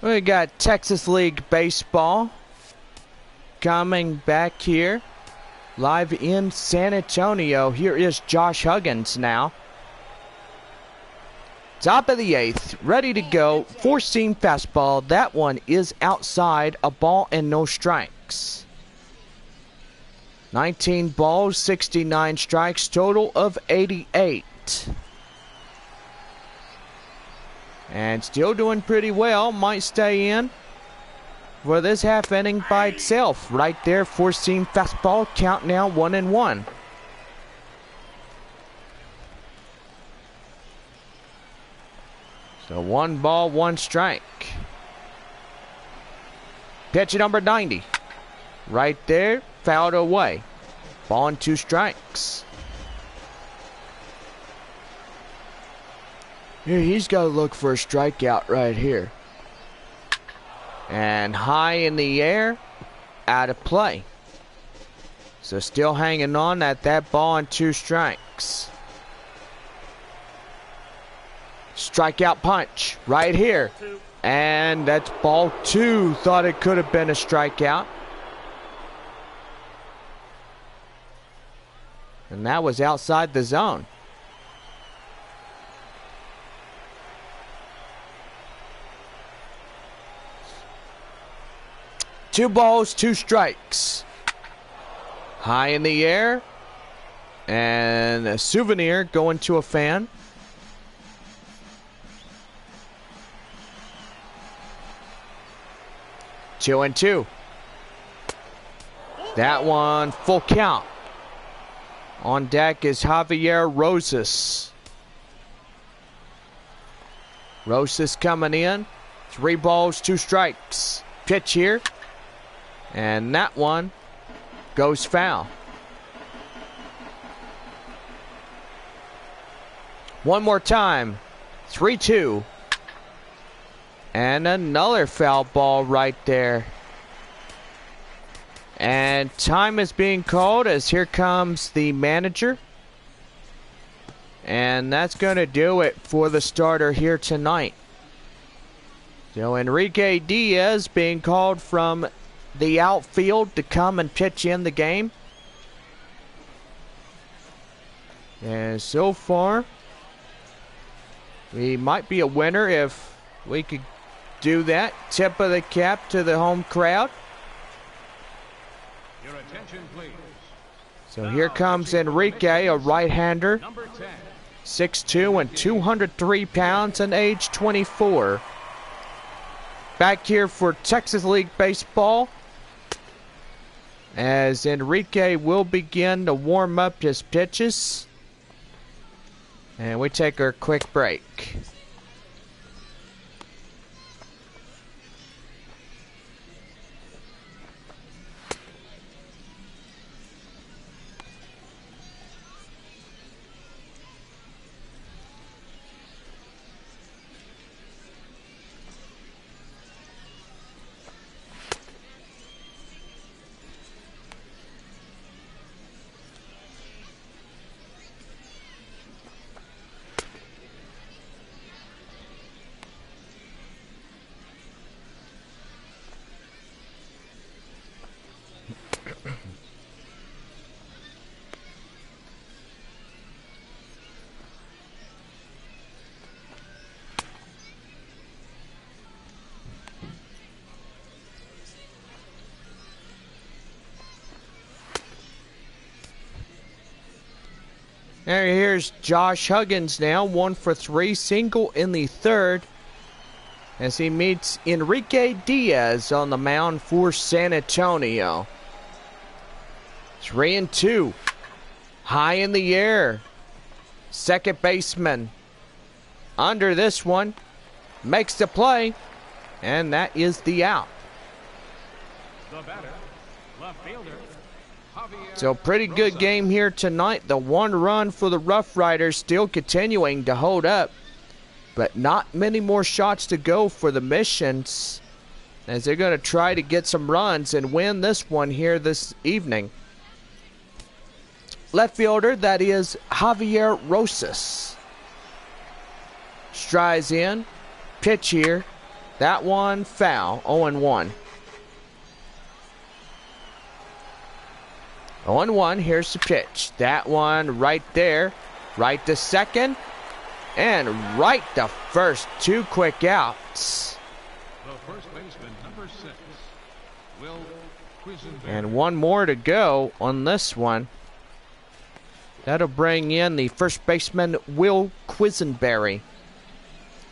We got Texas League Baseball coming back here live in San Antonio. Here is Josh Huggins now. Top of the 8th, ready to go. 4-seam fastball. That one is outside. A ball and no strikes. 19 balls, 69 strikes, total of 88. And still doing pretty well. Might stay in for this half inning by itself. Right there, 4-seam fastball. Count now 1-1. So 1 ball, 1 strike. Pitch number 90. Right there, fouled away. Ball and 2 strikes. Here, he's got to look for a strikeout right here. And high in the air, out of play. So still hanging on at that ball and 2 strikes. Strikeout punch right here. And that's ball 2. Thought it could have been a strikeout. And that was outside the zone. Two balls, 2 strikes. High in the air. And a souvenir going to a fan. Two and 2. That one, full count. On deck is Javier Rosas. Rosas coming in. 3 balls, 2 strikes. Pitch here. And that one goes foul. One more time. 3-2. And another foul ball right there. And time is being called as here comes the manager. And that's going to do it for the starter here tonight. So Enrique Diaz being called from the outfield to come and pitch in the game. And so far, we might be a winner if we could do that. Tip of the cap to the home crowd. Your attention, please. So here comes Enrique, a right-hander. Number 10. 6'2" and 203 pounds and age 24. Back here for Texas League Baseball, as Enrique will begin to warm up his pitches. And we take our quick break. Here's Josh Huggins now, 1 for 3, single in the third, as he meets Enrique Diaz on the mound for San Antonio. 3-2, high in the air. Second baseman under this one, makes the play, and that is the out. The batter, left fielder. So pretty good game here tonight. The one run for the RoughRiders still continuing to hold up, but not many more shots to go for the Missions, as they're going to try to get some runs and win this one here this evening. Left fielder, that is Javier Rosas. Strides in, pitch here. That one foul, 0-1. 0-1, here's the pitch. That one right there. Right to second. And right to first. 2 quick outs. The first baseman, number 6, Will Quisenberry. And one more to go on this one. That'll bring in the first baseman, Will Quisenberry.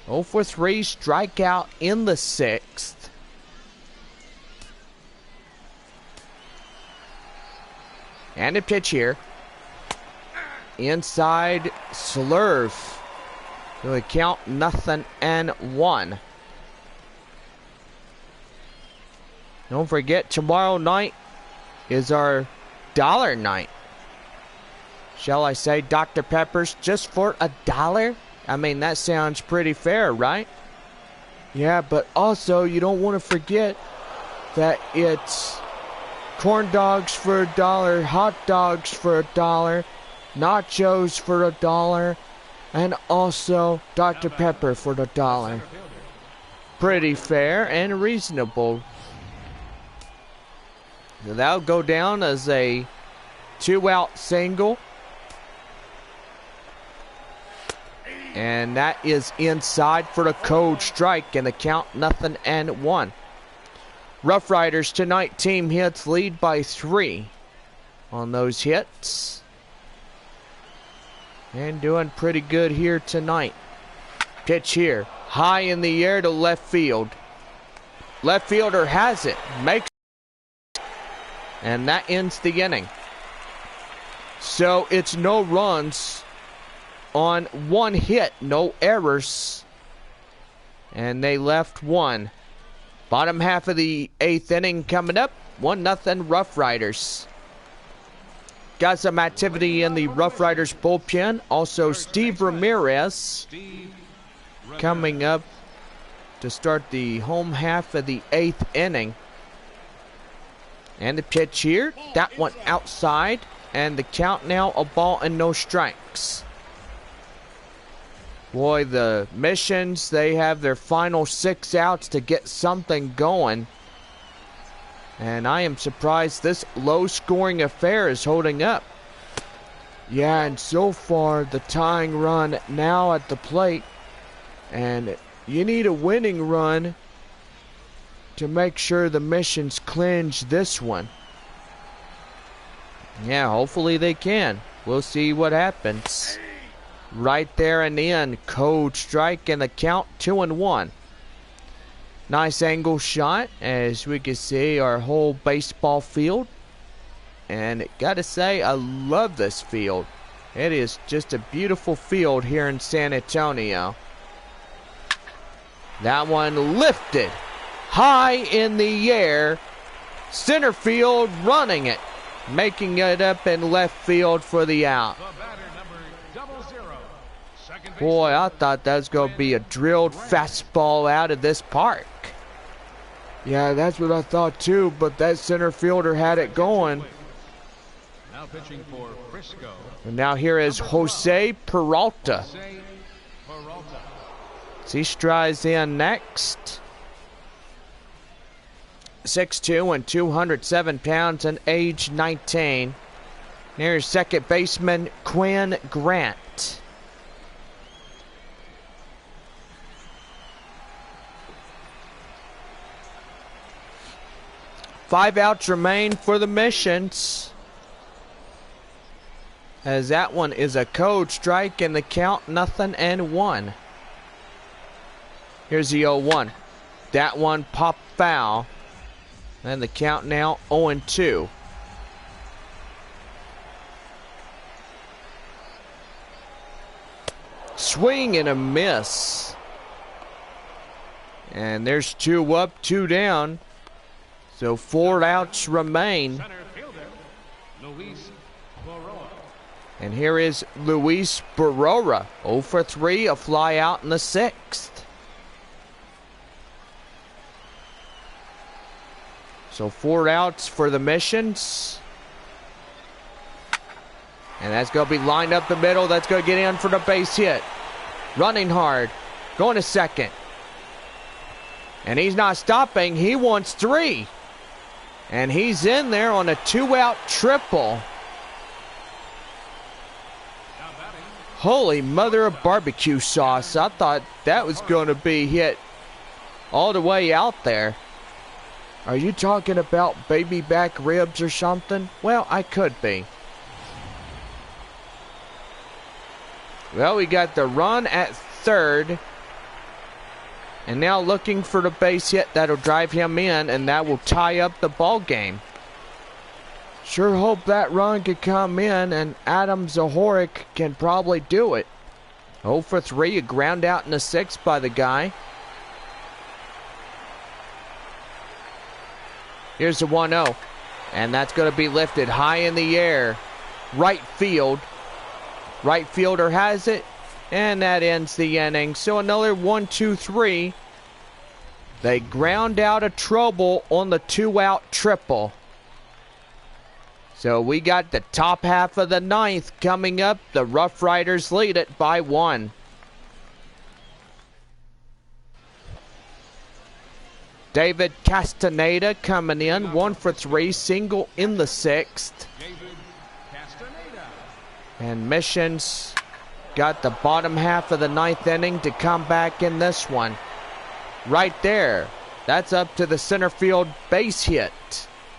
0 for 3, strikeout in the 6th. And a pitch here. Inside slurve. So we count 0-1. Don't forget, tomorrow night is our dollar night. Shall I say Dr. Pepper's just for $1? I mean, that sounds pretty fair, right? Yeah, but also you don't want to forget that it's corn dogs for $1, hot dogs for $1, nachos for $1, and also Dr. Pepper for $1. Pretty fair and reasonable. So that'll go down as a 2-out single. And that is inside for the cold strike, and the count 0-1. RoughRiders tonight, team hits, lead by 3 on those hits. And doing pretty good here tonight. Pitch here, high in the air to left field. Left fielder has it, makes it, and that ends the inning. So it's no runs on 1 hit, no errors. And they left 1. Bottom half of the 8th inning coming up. 1-0 RoughRiders. Got some activity in the RoughRiders bullpen. Also Steve Ramirez coming up to start the home half of the 8th inning. And the pitch here. That one outside. And the count now, a ball and no strikes. Boy, the Missions, they have their final 6 outs to get something going. And I am surprised this low-scoring affair is holding up. Yeah, and so far the tying run now at the plate, and you need a winning run to make sure the missions clinch this one. Yeah, hopefully they can. We'll see what happens. Right there and in, code strike and the count 2-1. Nice angle shot, as we can see our whole baseball field. And gotta say, I love this field. It is just a beautiful field here in San Antonio. That one lifted high in the air. Center field running it, making it up in left field for the out. Boy, I thought that was going to be a drilled fastball out of this park. Yeah, that's what I thought too, but that center fielder had it going. Now pitching for Frisco. And now here is Jose Peralta. He strides in next. 6'2" and 207 pounds and age 19. Here's second baseman Quinn Grant. Five outs remain for the missions, as that one is a code strike and the count 0-1. Here's the 0-1. That one popped foul, and the count now 0-2. Swing and a miss, and there's 2 up, 2 down. So 4 outs remain. And here is Luis Barrora. 0 for 3, a fly out in the 6th. So 4 outs for the missions. And that's going to be lined up the middle. That's going to get in for the base hit. Running hard. Going to second. And he's not stopping. He wants 3. And he's in there on a 2-out triple. Holy mother of barbecue sauce. I thought that was going to be hit all the way out there. Are you talking about baby back ribs or something? Well, I could be. Well, we got the run at third. And now looking for the base hit that'll drive him in, and that will tie up the ball game. Sure hope that run could come in, and Adam Zahorik can probably do it. 0 for 3, a ground out in the 6th by the guy. Here's the 1-0, and that's going to be lifted high in the air. Right field. Right fielder has it. And that ends the inning. So another 1-2-3. They ground out a trouble on the 2-out triple. So we got the top half of the 9th coming up. The RoughRiders lead it by 1. David Castaneda coming in. 1 for 3. Single in the 6th. And Missions got the bottom half of the 9th inning to come back in this one. Right there. That's up to the center field base hit.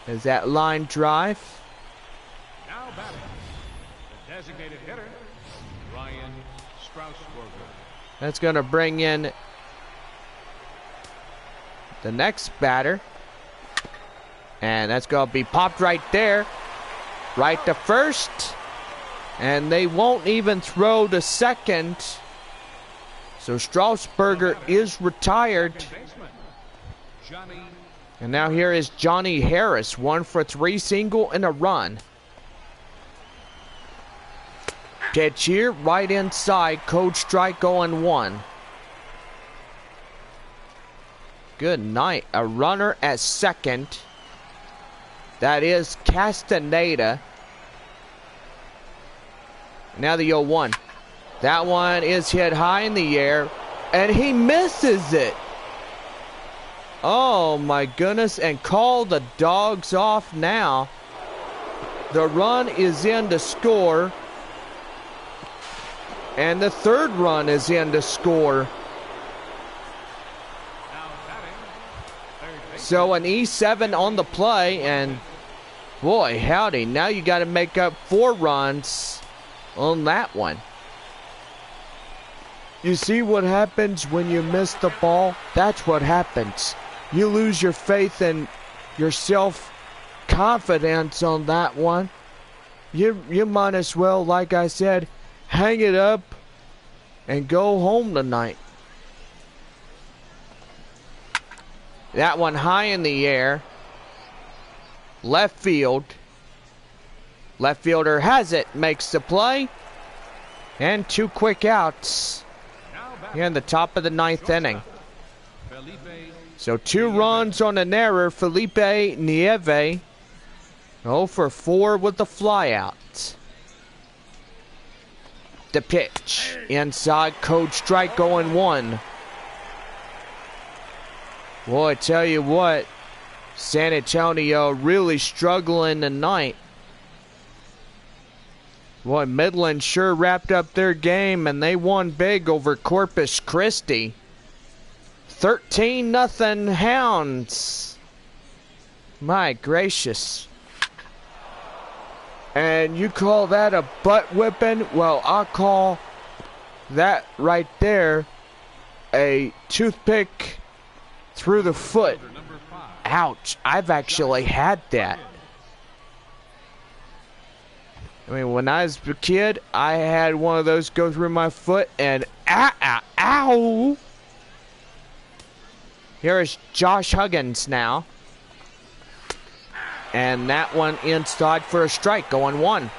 Is that line drive? Now batting, the designated hitter, Ryan Straussberger. That's going to bring in the next batter. And that's going to be popped right there. Right to first. And they won't even throw to second. So Straussberger is retired. And now here is Johnny Harris. 1 for 3, single and a run. Pitch here, right inside. Code strike 0-1. Good night. A runner at second. That is Castaneda. Now the 0-1. That one is hit high in the air, and he misses it. Oh my goodness, and call the dogs off now. The run is in to score, And the third run is in to score. So an E7 on the play, and boy, howdy, now you got to make up 4 runs on that one. You see what happens when you miss the ball? That's what happens. You lose your faith and your self-confidence on that one. You might as well, like I said, hang it up and go home tonight. That one high in the air. Left field. Left fielder has it, makes the play. And 2 quick outs here in the top of the 9th inning. So 2 runs on an error. Felipe Nieve 0 for 4 with the flyout. The pitch inside, code strike, going 1. Boy, I tell you what, San Antonio really struggling tonight. Boy, Midland sure wrapped up their game, and they won big over Corpus Christi. 13-0 Hounds. My gracious. And you call that a butt whipping? Well, I'll call that right there a toothpick through the foot. Ouch. I've actually had that. I mean, when I was a kid, I had one of those go through my foot, and ow. Here is Josh Huggins now. And that one inside for a strike, going 1.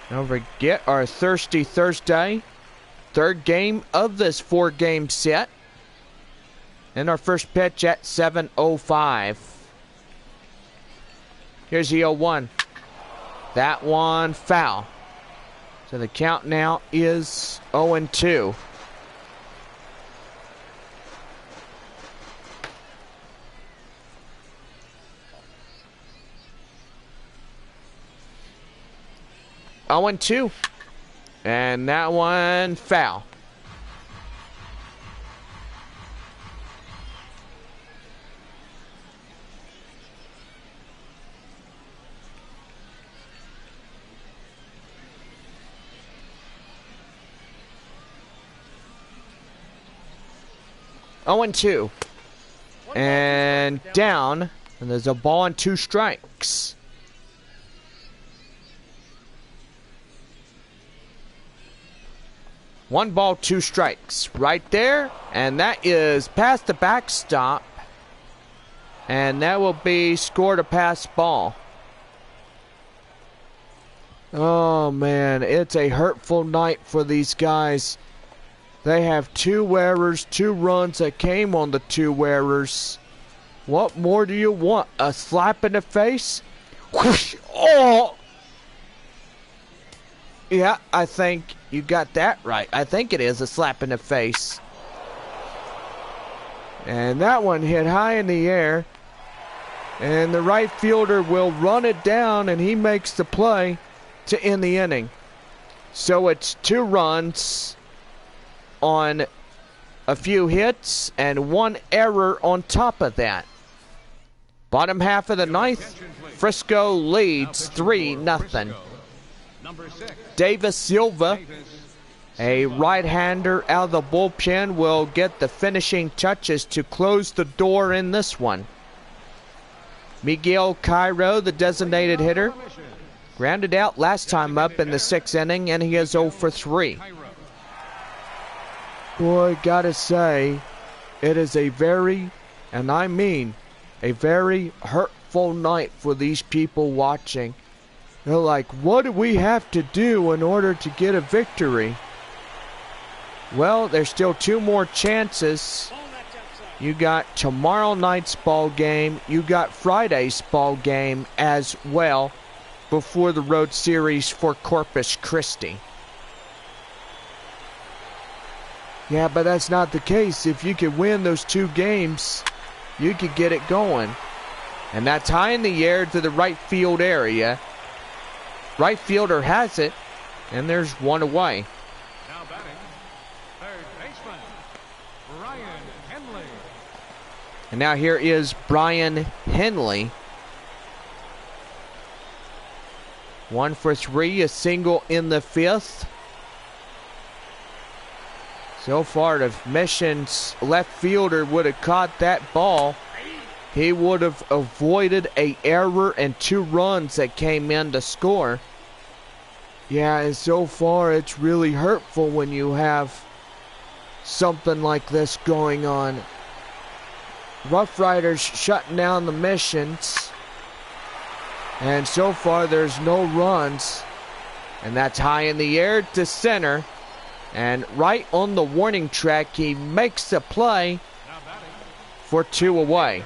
Don't forget our Thirsty Thursday. 3rd game of this 4-game set. And our first pitch at 7:05. Here's the 0-1. That one foul. So the count now is 0-2. And 2. And that one foul. Oh, and 2. And down. And there's a ball and 2 strikes. One ball, 2 strikes right there, and that is past the backstop, and that will be scored a pass ball. Oh man, it's a hurtful night for these guys. They have 2 errors, 2 runs that came on the 2 errors. What more do you want? A slap in the face? Whoosh! Oh! Yeah, I think you got that right. I think it is a slap in the face. And that one hit high in the air. And the right fielder will run it down, and he makes the play to end the inning. So it's 2 runs on a few hits and 1 error on top of that. Bottom half of the 9th, Frisco leads 3-0. Davis Silva, a right-hander out of the bullpen, will get the finishing touches to close the door in this one. Miguel Cairo, the designated hitter, grounded out last time up in the 6th inning, and he is 0 for 3. Boy, gotta say, it is a very, and I mean, a very hurtful night for these people watching. They're like, what do we have to do in order to get a victory? Well, there's still 2 more chances. You got tomorrow night's ball game. You got Friday's ball game as well before the road series for Corpus Christi. Yeah, but that's not the case. If you could win those 2 games, you could get it going. And that's high in the air to the right field area. Right fielder has it. And there's one away. Now batting, third baseman, Brian Henley. And now here is Brian Henley. 1 for 3, a single in the 5th. So far, if Mission's left fielder would have caught that ball, he would have avoided an error and 2 runs that came in to score. Yeah, and so far it's really hurtful when you have something like this going on. RoughRiders shutting down the Missions. And so far there's no runs. And that's high in the air to center. And right on the warning track, he makes the play for 2 away.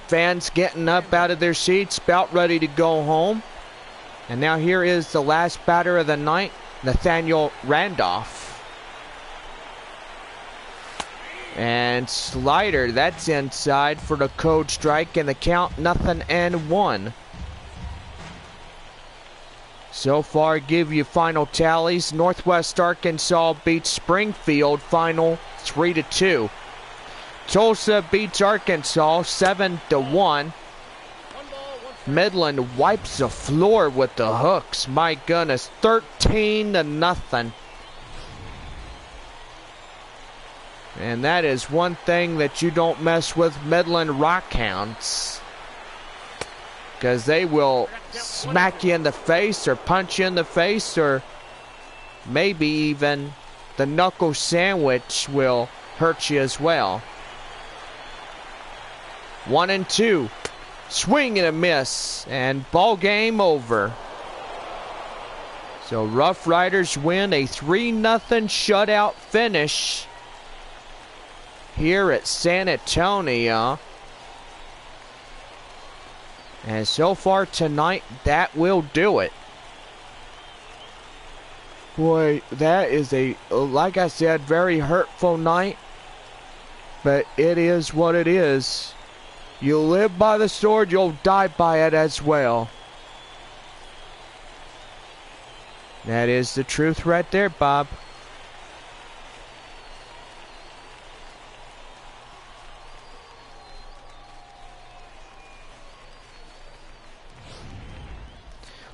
Fans getting up out of their seats, about ready to go home. And now here is the last batter of the night, Nathaniel Randolph. And slider, that's inside for the code strike, and the count 0-1. So far, give you final tallies. Northwest Arkansas beats Springfield, final 3-2. Tulsa beats Arkansas 7-1. Midland wipes the floor with the hooks. My goodness, 13-0. And that is one thing that you don't mess with Midland Rockhounds, because they will smack you in the face or punch you in the face, or maybe even the knuckle sandwich will hurt you as well. 1-2. Swing and a miss, and ball game over. So RoughRiders win a 3-0 shutout finish here at San Antonio. And so far tonight, that will do it. Boy, that is a, like I said, very hurtful night. But it is what it is. You live by the sword, you'll die by it as well. That is the truth right there, Bob.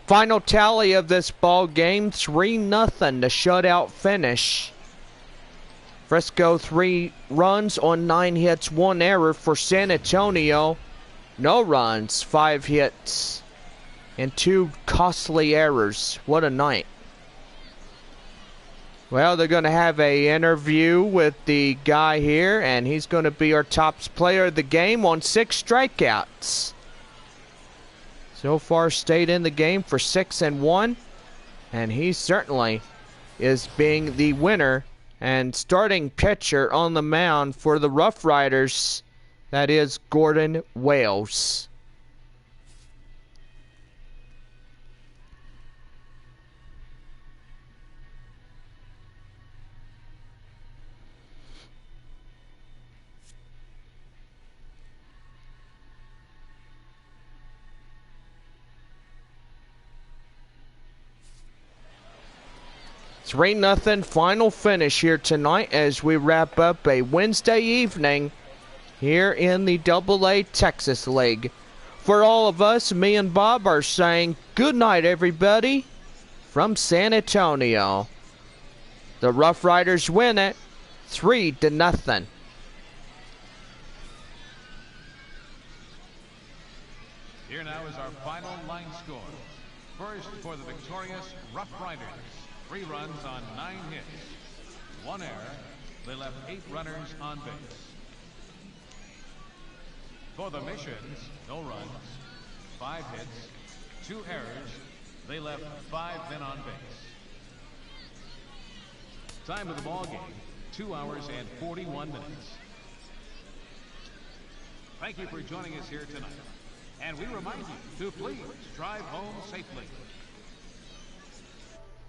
Final tally of this ball game, 3-0, the shutout finish. Frisco 3 runs on 9 hits, 1 error. For San Antonio, no runs, 5 hits, and 2 costly errors. What a night. Well, they're going to have an interview with the guy here, and he's going to be our top player of the game on 6 strikeouts. So far stayed in the game for 6-1, and he certainly is being the winner and starting pitcher on the mound for the RoughRiders. That is Gordon Wales. It's 3-0 final finish here tonight as we wrap up a Wednesday evening here in the AA Texas League. For all of us, me and Bob are saying good night, everybody, from San Antonio. The RoughRiders win it 3-0. Here now is our final line score. First for the victorious RoughRiders. 3 runs on 9 hits, 1 error. They left 8 runners on base. For the Missions, no runs, 5 hits, 2 errors. They left 5 men on base. Time of the ball game, 2 hours and 41 minutes. Thank you for joining us here tonight. And we remind you to please drive home safely.